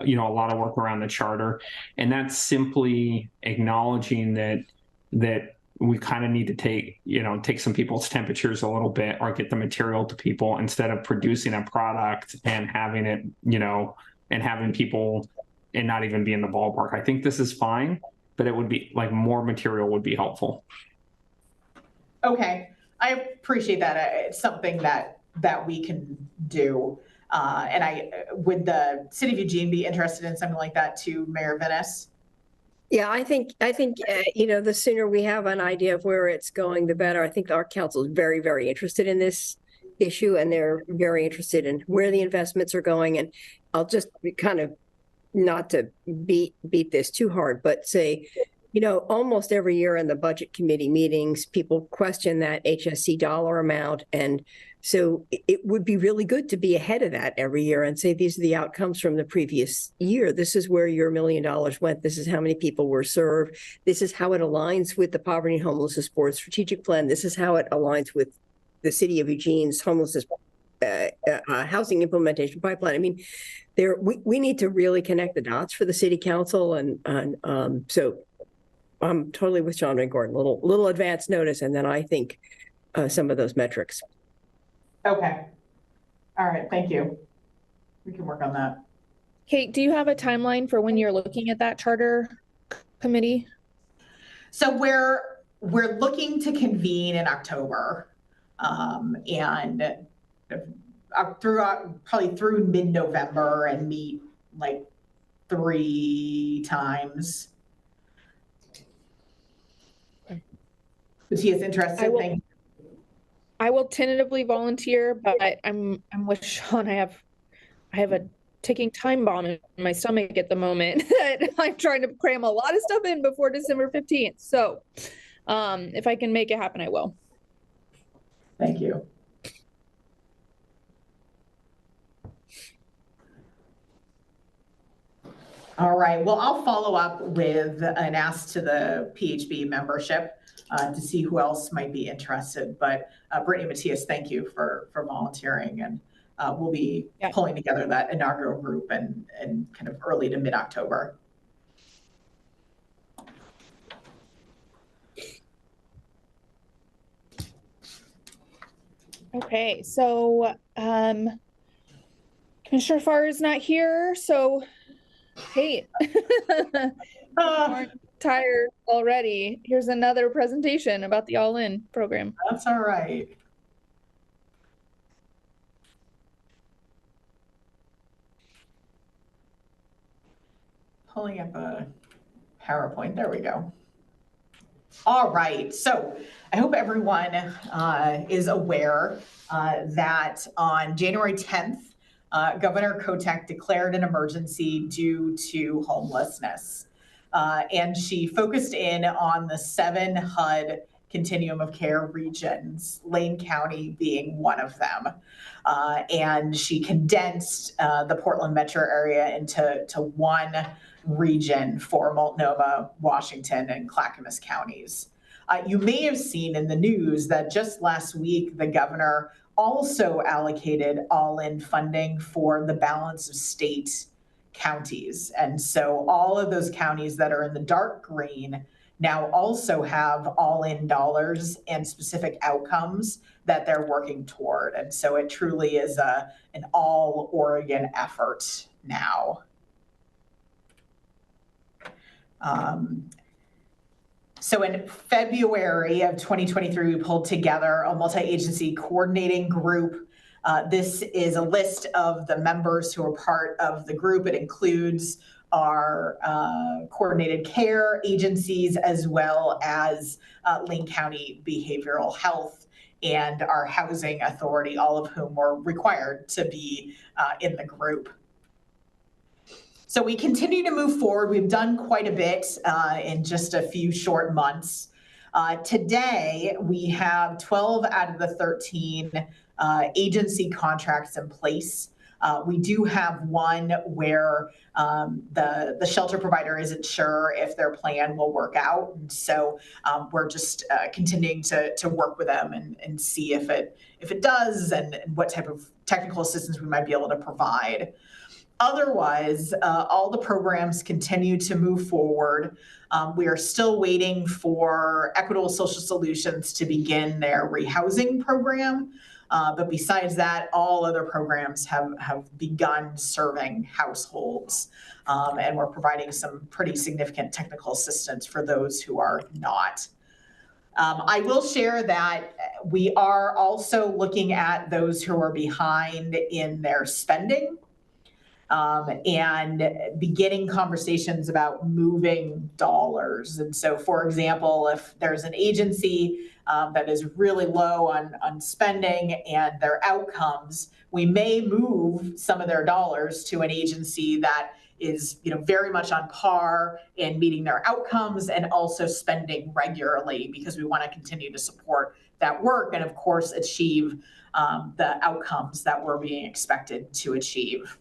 lot of work around the charter, and that's simply acknowledging that we kind of need to take some people's temperatures a little bit, or get the material to people instead of producing a product and having it, and having people and not even be in the ballpark. I think this is fine, but it would be like more material would be helpful. Okay, I appreciate that. It's something that we can do. And would the City of Eugene be interested in something like that too, Mayor Venice? Yeah, I think the sooner we have an idea of where it's going, the better. I think our council is very, very interested in this issue, and they're very interested in where the investments are going. And I'll just kind of, not to beat this too hard, but say, almost every year in the budget committee meetings, people question that HSC dollar amount. And so it would be really good to be ahead of that every year and say, these are the outcomes from the previous year. This is where your $1 million went. This is how many people were served. This is how it aligns with the Poverty and Homelessness Board strategic plan. This is how it aligns with the City of Eugene's homelessness housing implementation pipeline. I mean, we need to really connect the dots for the city council. And so I'm totally with John Van Gordon, little advance notice. And then I think some of those metrics. Okay. All right. Thank you. We can work on that. Kate, do you have a timeline for when you're looking at that charter committee? So we're looking to convene in October, and probably through mid-November and meet like 3 times. She is interested. Thank you. I will tentatively volunteer, but I'm with Sean. I have a ticking time bomb in my stomach at the moment that I'm trying to cram a lot of stuff in before December 15th. So if I can make it happen, I will. Thank you. All right, well, I'll follow up with an ask to the PHB membership to see who else might be interested. But Brittany Matthias, thank you for volunteering, and we'll be pulling together that inaugural group and kind of early to mid-October. Okay, so Commissioner Farr is not here, so hey, I'm tired already. Here's another presentation about the All-In program. That's all right. Pulling up a PowerPoint. There we go. All right, so I hope everyone is aware that on January 10th, Governor Kotek declared an emergency due to homelessness. And she focused in on the 7 HUD continuum of care regions, Lane County being one of them. And she condensed the Portland metro area into one region for Multnomah, Washington, and Clackamas counties. You may have seen in the news that just last week, the governor also allocated all-in funding for the balance of state counties. And so all of those counties that are in the dark green now also have all-in dollars and specific outcomes that they're working toward. And so it truly is an all Oregon effort now. So in February of 2023, we pulled together a multi-agency coordinating group. This is a list of the members who are part of the group. It includes our coordinated care agencies, as well as Lane County Behavioral Health and our housing authority, all of whom were required to be in the group. So we continue to move forward. We've done quite a bit in just a few short months. Today, we have 12 out of the 13 agency contracts in place. We do have one where the shelter provider isn't sure if their plan will work out. And so we're just continuing to work with them and see if it does and what type of technical assistance we might be able to provide. Otherwise, all the programs continue to move forward. We are still waiting for Equitable Social Solutions to begin their rehousing program. But besides that, all other programs have begun serving households. And we're providing some pretty significant technical assistance for those who are not. I will share that we are also looking at those who are behind in their spending. And beginning conversations about moving dollars. And so, for example, if there's an agency that is really low on spending and their outcomes, we may move some of their dollars to an agency that is, very much on par in meeting their outcomes and also spending regularly, because we want to continue to support that work and, of course, achieve the outcomes that we're being expected to achieve.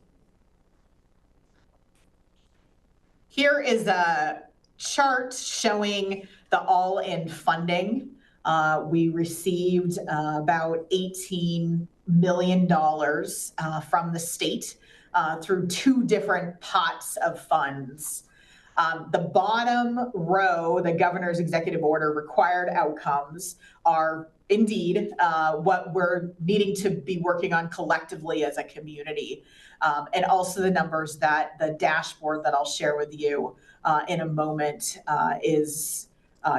Here is a chart showing the all-in funding. We received about $18 million from the state through 2 different pots of funds. The bottom row, the governor's executive order required outcomes, are indeed what we're needing to be working on collectively as a community. And also the numbers that the dashboard that I'll share with you in a moment is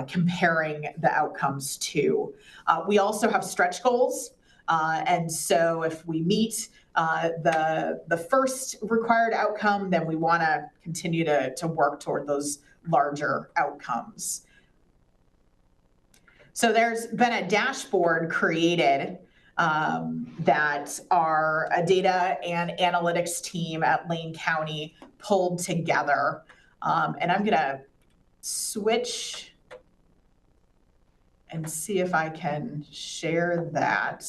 comparing the outcomes to. We also have stretch goals. And so if we meet the first required outcome, then we want to continue to work toward those larger outcomes. So there's been a dashboard created that our data and analytics team at Lane County pulled together. And I'm going to switch and see if I can share that.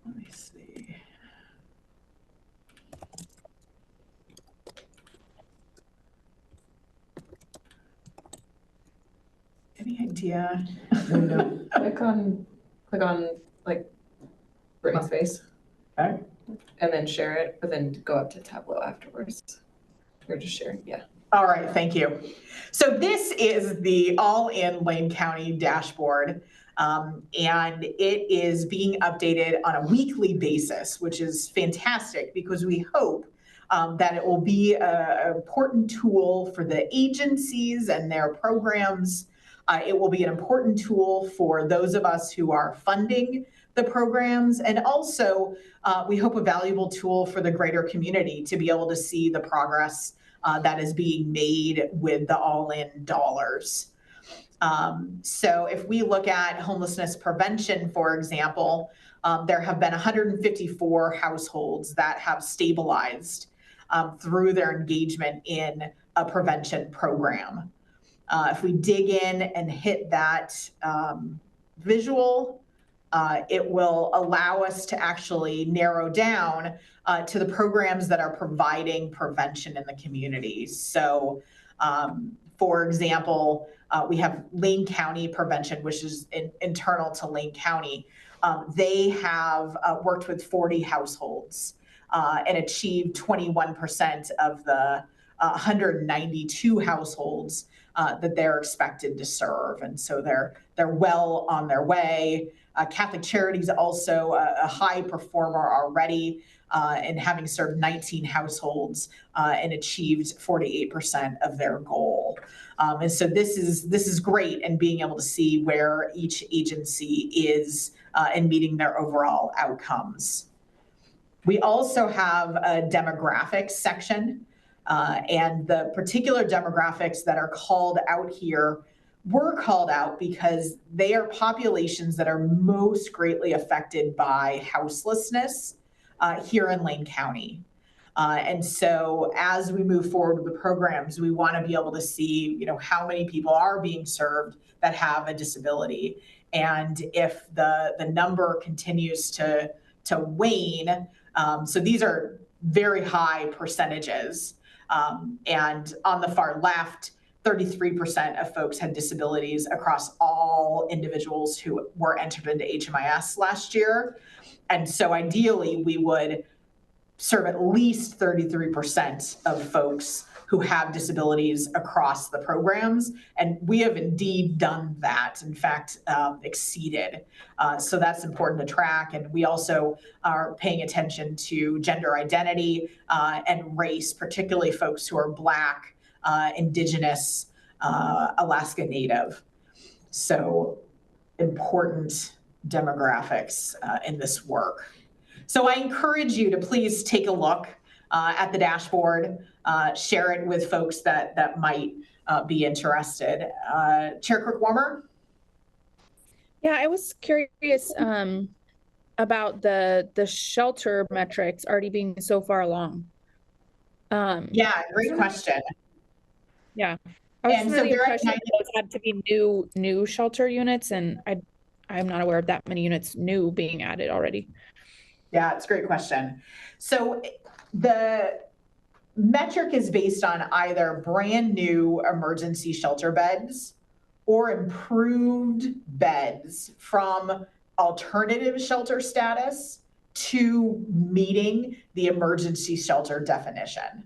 Let me see. Any idea? Click on like Brightspace. Okay. And then share it, but then go up to Tableau afterwards. Or just share, yeah. All right, thank you. So this is the all-in Lane County dashboard. And it is being updated on a weekly basis, which is fantastic because we hope that it will be an important tool for the agencies and their programs. It will be an important tool for those of us who are funding the programs, and also we hope a valuable tool for the greater community to be able to see the progress that is being made with the all-in dollars. So if we look at homelessness prevention, for example, there have been 154 households that have stabilized through their engagement in a prevention program. If we dig in and hit that visual, it will allow us to actually narrow down to the programs that are providing prevention in the community. So, for example, we have Lane County Prevention, which is internal to Lane County. They have worked with 40 households and achieved 21% of the 192 households that they're expected to serve. And so they're well on their way. Catholic Charities also a high performer already in having served 19 households and achieved 48% of their goal. And so this is great, and being able to see where each agency is in meeting their overall outcomes. We also have a demographics section, and the particular demographics that are called out here were called out because they are populations that are most greatly affected by houselessness here in Lane County. And so as we move forward with the programs, we want to be able to see, how many people are being served that have a disability. And if the number continues to wane, so these are very high percentages. And on the far left, 33% of folks had disabilities across all individuals who were entered into HMIS last year. And so ideally, we would serve at least 33% of folks who have disabilities across the programs. And we have indeed done that, in fact, exceeded. So that's important to track. And we also are paying attention to gender identity and race, particularly folks who are Black, Indigenous, Alaska Native. So important demographics in this work. So I encourage you to please take a look at the dashboard, share it with folks that might be interested. Chair Kirk-Warmer? Yeah, I was curious about the shelter metrics already being so far along. Yeah, great question. Yeah, I was And under so the there are impression that those had to be new shelter units, and I'm not aware of that many units new being added already. Yeah, it's a great question. So the metric is based on either brand new emergency shelter beds or improved beds from alternative shelter status to meeting the emergency shelter definition.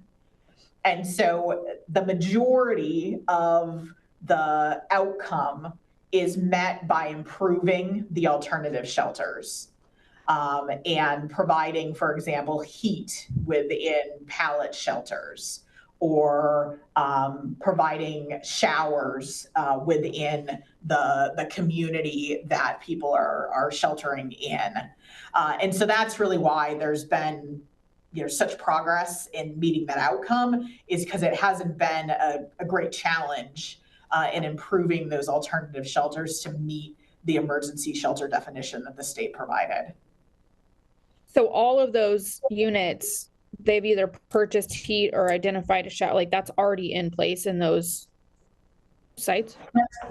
And so the majority of the outcome is met by improving the alternative shelters and providing, for example, heat within pallet shelters, or providing showers within the community that people are sheltering in. And so that's really why there's been such progress in meeting that outcome, is because it hasn't been a great challenge in improving those alternative shelters to meet the emergency shelter definition that the state provided. So all of those units, they've either purchased heat or identified a shower, like that's already in place in those sites?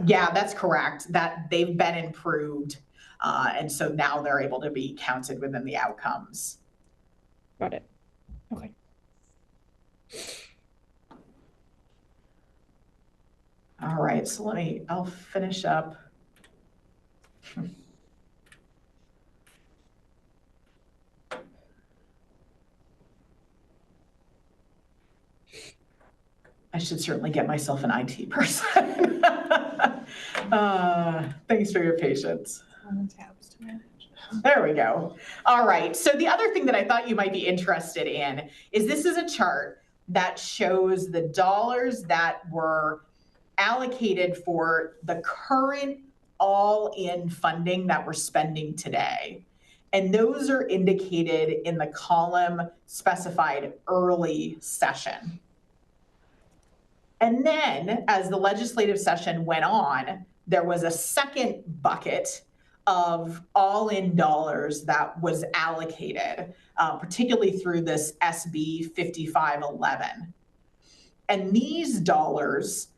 Yeah, that's correct. That they've been improved. And so now they're able to be counted within the outcomes. Got it. Okay. All right, so I'll finish up. I should certainly get myself an IT person. Thanks for your patience. Tabs to manage. There we go. All right. So the other thing that I thought you might be interested in is this is a chart that shows the dollars that were allocated for the current all-in funding that we're spending today. And those are indicated in the column specified early session. And then as the legislative session went on, there was a second bucket of all-in dollars that was allocated, particularly through this SB 5511. And these dollars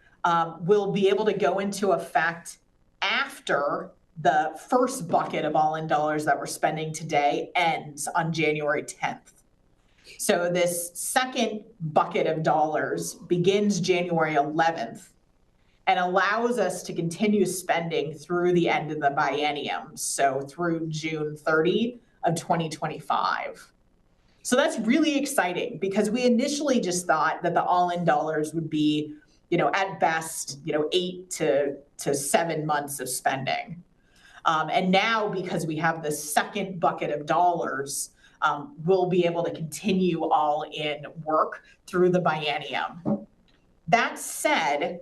will be able to go into effect after the first bucket of all-in dollars that we're spending today ends on January 10th. So this second bucket of dollars begins January 11th and allows us to continue spending through the end of the biennium, so through June 30 of 2025. So that's really exciting, because we initially just thought that the all-in dollars would be, at best, 8 to 7 months of spending. And now, because we have the second bucket of dollars, we'll be able to continue all-in work through the biennium. That said,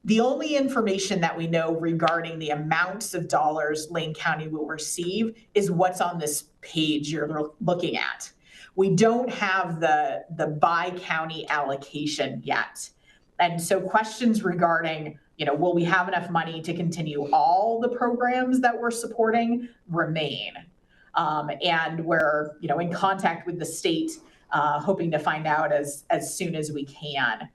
the only information that we know regarding the amounts of dollars Lane County will receive is what's on this page you're looking at. We don't have the by county allocation yet. And so questions regarding, will we have enough money to continue all the programs that we're supporting remain. And we're, in contact with the state, hoping to find out as soon as we can.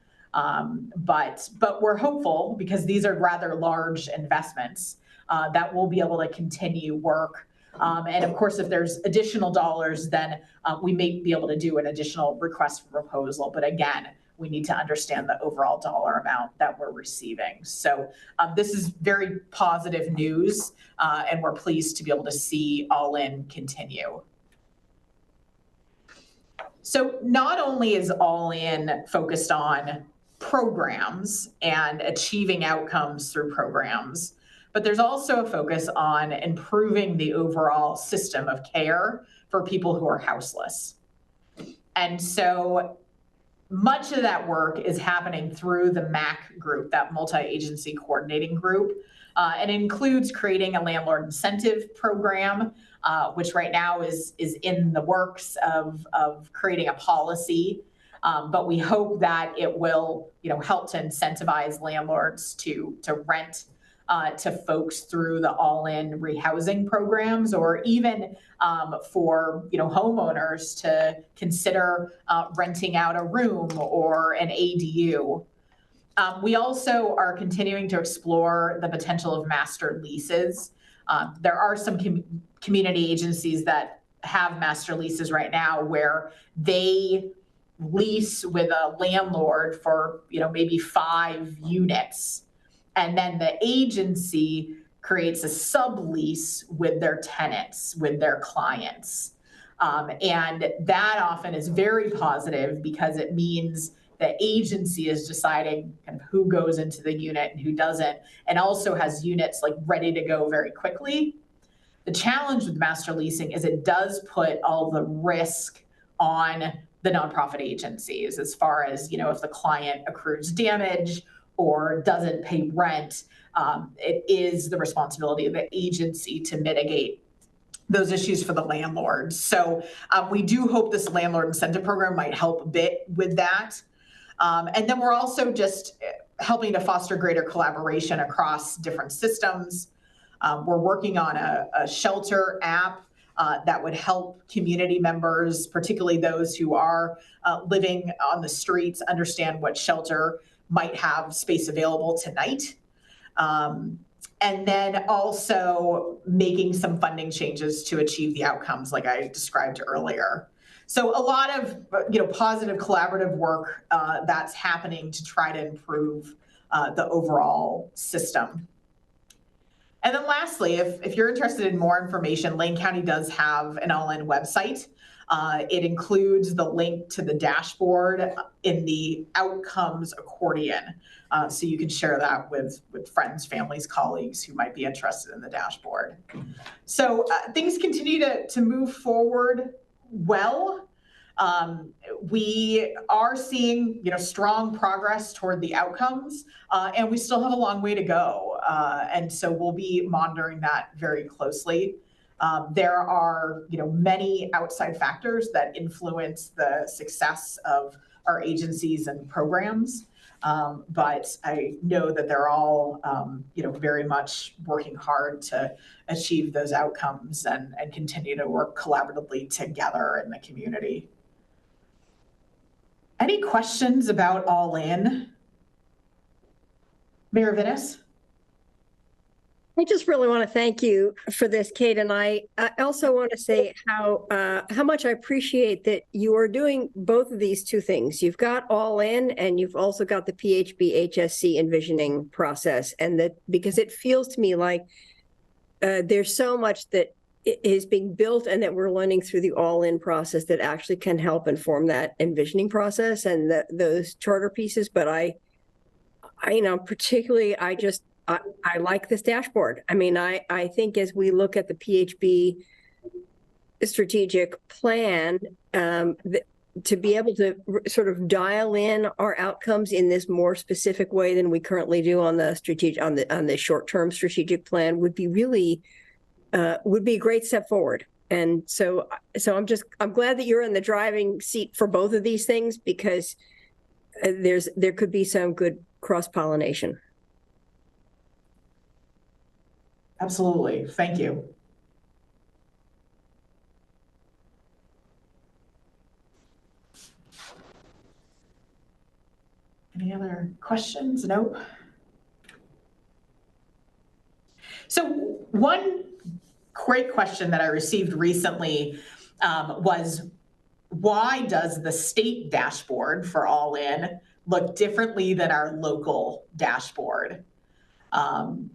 But we're hopeful, because these are rather large investments, that we'll be able to continue work. And of course, if there's additional dollars, then we may be able to do an additional request for proposal. But again, we need to understand the overall dollar amount that we're receiving. So this is very positive news, and we're pleased to be able to see all-in continue. So not only is all-in focused on programs and achieving outcomes through programs, but there's also a focus on improving the overall system of care for people who are houseless. And so much of that work is happening through the MAC group, that multi-agency coordinating group. And it includes creating a landlord incentive program, which right now is in the works of creating a policy. But we hope that it will, help to incentivize landlords to rent to folks through the all-in rehousing programs, or even for homeowners to consider renting out a room or an ADU. We also are continuing to explore the potential of master leases. There are some community agencies that have master leases right now where they lease with a landlord for maybe 5 units. And then the agency creates a sublease with their tenants, with their clients. And that often is very positive because it means the agency is deciding kind of who goes into the unit and who doesn't, and also has units like ready to go very quickly. The challenge with master leasing is it does put all the risk on the nonprofit agencies as far as, if the client accrues damage or doesn't pay rent, it is the responsibility of the agency to mitigate those issues for the landlords. So we do hope this landlord incentive program might help a bit with that. And then we're also just helping to foster greater collaboration across different systems. We're working on a shelter app that would help community members, particularly those who are living on the streets, understand what shelter might have space available tonight. And then also making some funding changes to achieve the outcomes like I described earlier. So a lot of positive collaborative work that's happening to try to improve the overall system. And then lastly, if you're interested in more information, Lane County does have an all-in website. It includes the link to the dashboard in the outcomes accordion. So you can share that with friends, families, colleagues who might be interested in the dashboard. So things continue to move forward well. We are seeing, strong progress toward the outcomes, and we still have a long way to go. And so we'll be monitoring that very closely. There are, many outside factors that influence the success of our agencies and programs. But I know that they're all, very much working hard to achieve those outcomes and continue to work collaboratively together in the community. Any questions about All In? Mayor Vinnis? I just really want to thank you for this, Kate, and I also want to say how much I appreciate that you are doing both of these two things. You've got All In, and you've also got the PHB HSC envisioning process, and that because it feels to me like there's so much that is being built and that we're learning through the All In process that actually can help inform that envisioning process and those charter pieces. But I particularly, I like this dashboard. I mean, I think as we look at the PHB strategic plan, to be able to sort of dial in our outcomes in this more specific way than we currently do on the short-term strategic plan would be really would be a great step forward. And so I'm glad that you're in the driving seat for both of these things, because there could be some good cross-pollination. Absolutely. Thank you. Any other questions? Nope. So one great question that I received recently was, why does the state dashboard for All In look differently than our local dashboard? And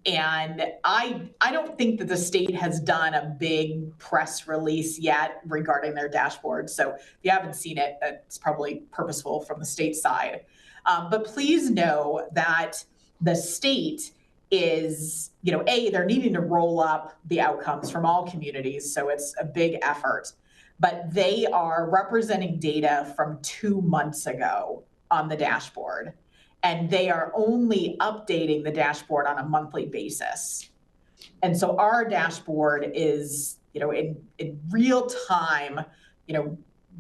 I don't think that the state has done a big press release yet regarding their dashboard. So if you haven't seen it, it's probably purposeful from the state side. But please know that the state is, they're needing to roll up the outcomes from all communities. So it's a big effort. But they are representing data from 2 months ago on the dashboard. And they are only updating the dashboard on a monthly basis. And so our dashboard is, in real time,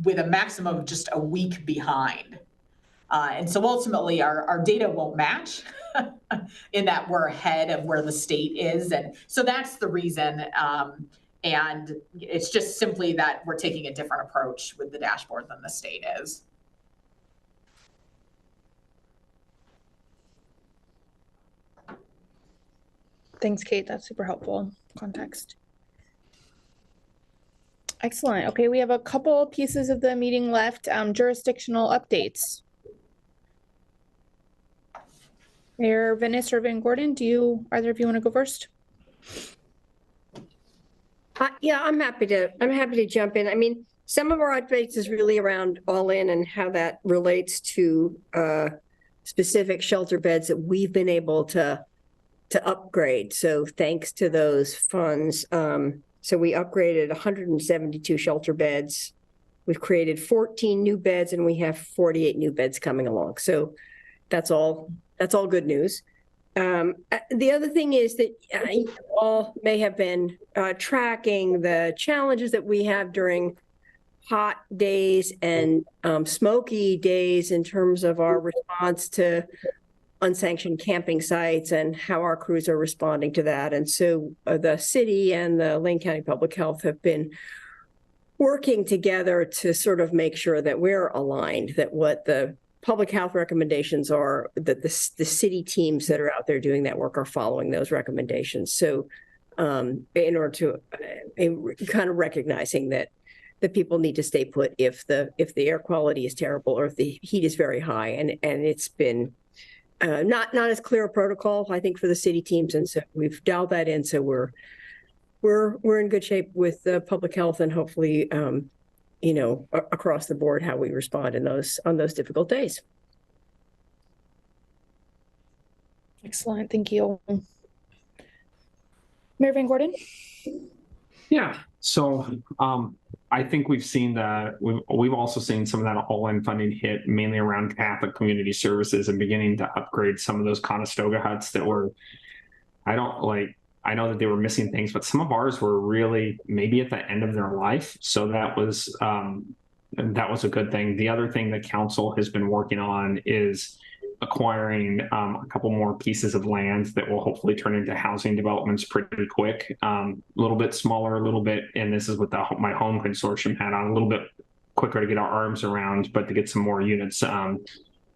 with a maximum of just a week behind. And so ultimately our data won't match in that we're ahead of where the state is. And so that's the reason. And it's just simply that we're taking a different approach with the dashboard than the state is. Thanks, Kate. That's super helpful context. Excellent. Okay, we have a couple pieces of the meeting left. Jurisdictional updates. Mayor Vinnis or Van Gordon, either of you want to go first? Yeah, I'm happy to jump in. I mean, some of our updates is really around all-in and how that relates to specific shelter beds that we've been able to upgrade. So thanks to those funds, so we upgraded 172 shelter beds. We've created 14 new beds, and we have 48 new beds coming along. So that's all good news. The other thing is that you all may have been tracking the challenges that we have during hot days and smoky days in terms of our response to unsanctioned camping sites and how our crews are responding to that. And so the city and the Lane County Public Health have been working together to sort of make sure that we're aligned, that what the public health recommendations are, that the city teams that are out there doing that work are following those recommendations. So in order to kind of recognizing that the people need to stay put if the air quality is terrible or if the heat is very high, and it's been not as clear a protocol, I think, for the city teams, and so we've dialed that in. So we're in good shape with the public health, and hopefully, across the board, how we respond on those difficult days. Excellent, thank you. Mayor Van Gordon? Yeah, so I think we've also seen some of that all-in funding hit mainly around Catholic community services and beginning to upgrade some of those Conestoga huts that were, I know that they were missing things, but some of ours were really maybe at the end of their life. So that was a good thing. The other thing that council has been working on is acquiring a couple more pieces of land that will hopefully turn into housing developments pretty quick. A little bit smaller, a little bit, and this is what my home consortium had on, a little bit quicker to get our arms around, but to get some more units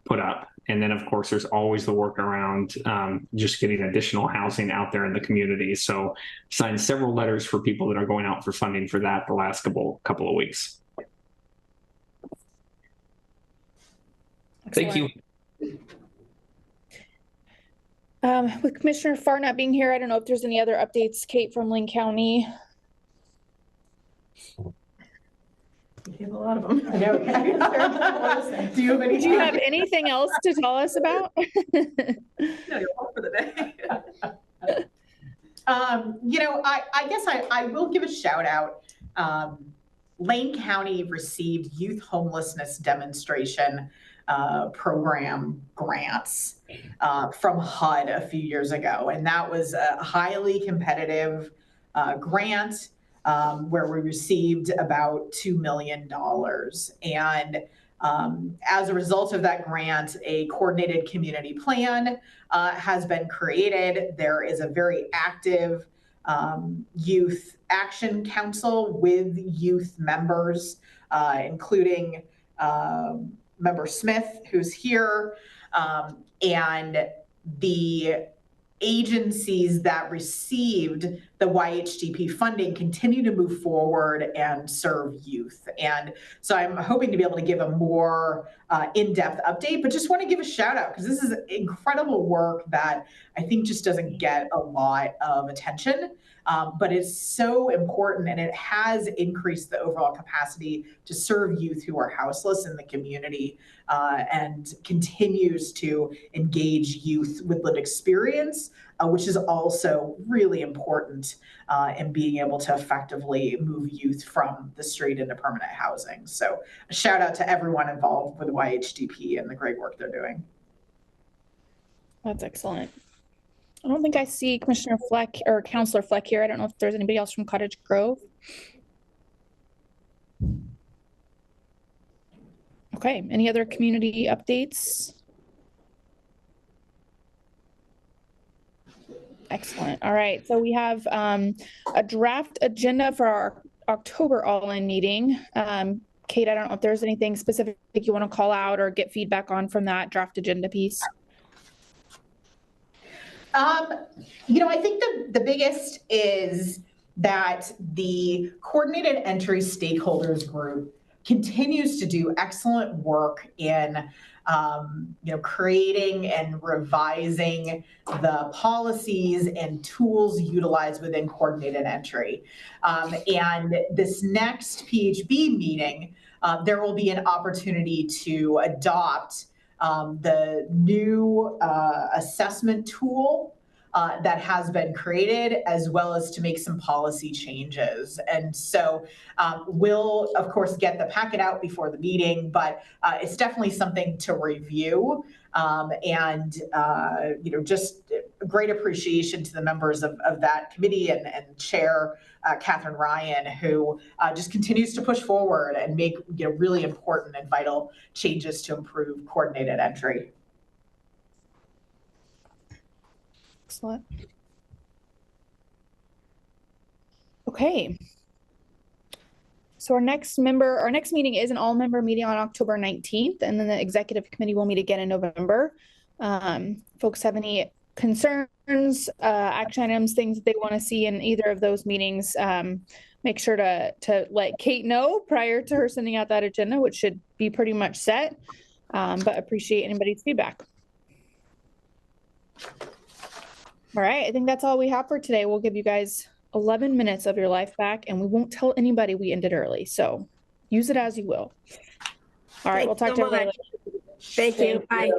put up. And then, of course, there's always the work around just getting additional housing out there in the community. So signed several letters for people that are going out for funding for that the last couple of weeks. Excellent. Thank you. With Commissioner Farr not being here, I don't know if there's any other updates, Kate, from Lane County. We have a lot of them. I know. Do you have anything else to tell us about? No, you're all for the day. I guess I will give a shout out. Lane County received youth homelessness demonstration program grants from HUD a few years ago. And that was a highly competitive grant where we received about $2 million. And as a result of that grant, a coordinated community plan has been created. There is a very active youth action council with youth members, including Member Smith, who's here, and the agencies that received the YHDP funding continue to move forward and serve youth. And so I'm hoping to be able to give a more in-depth update, but just want to give a shout out because this is incredible work that I think just doesn't get a lot of attention. But it's so important, and it has increased the overall capacity to serve youth who are houseless in the community, and continues to engage youth with lived experience, which is also really important in being able to effectively move youth from the street into permanent housing. So a shout out to everyone involved with YHDP and the great work they're doing. That's excellent. I don't think I see Commissioner Fleck or Councilor Fleck here. I don't know if there's anybody else from Cottage Grove. Okay, any other community updates? Excellent. All right, so we have a draft agenda for our October all-in meeting. Kate, I don't know if there's anything specific you want to call out or get feedback on from that draft agenda piece. I think the biggest is that the coordinated entry stakeholders group continues to do excellent work in creating and revising the policies and tools utilized within coordinated entry. And this next PHB meeting, there will be an opportunity to adopt the new assessment tool that has been created, as well as to make some policy changes. And so we'll, of course, get the packet out before the meeting, but it's definitely something to review. Just great appreciation to the members of that committee and Chair Catherine Ryan, who just continues to push forward and make really important and vital changes to improve coordinated entry. Excellent. Okay. So our next meeting is an all-member meeting on October 19th, and then the executive committee will meet again in November. Folks have any concerns, action items, things that they want to see in either of those meetings, make sure to let Kate know prior to her sending out that agenda, which should be pretty much set, but appreciate anybody's feedback. All right, I think that's all we have for today. We'll give you guys 11 minutes of your life back, and we won't tell anybody we ended early. So use it as you will. All right, we'll talk to everybody later. Thank you. Bye.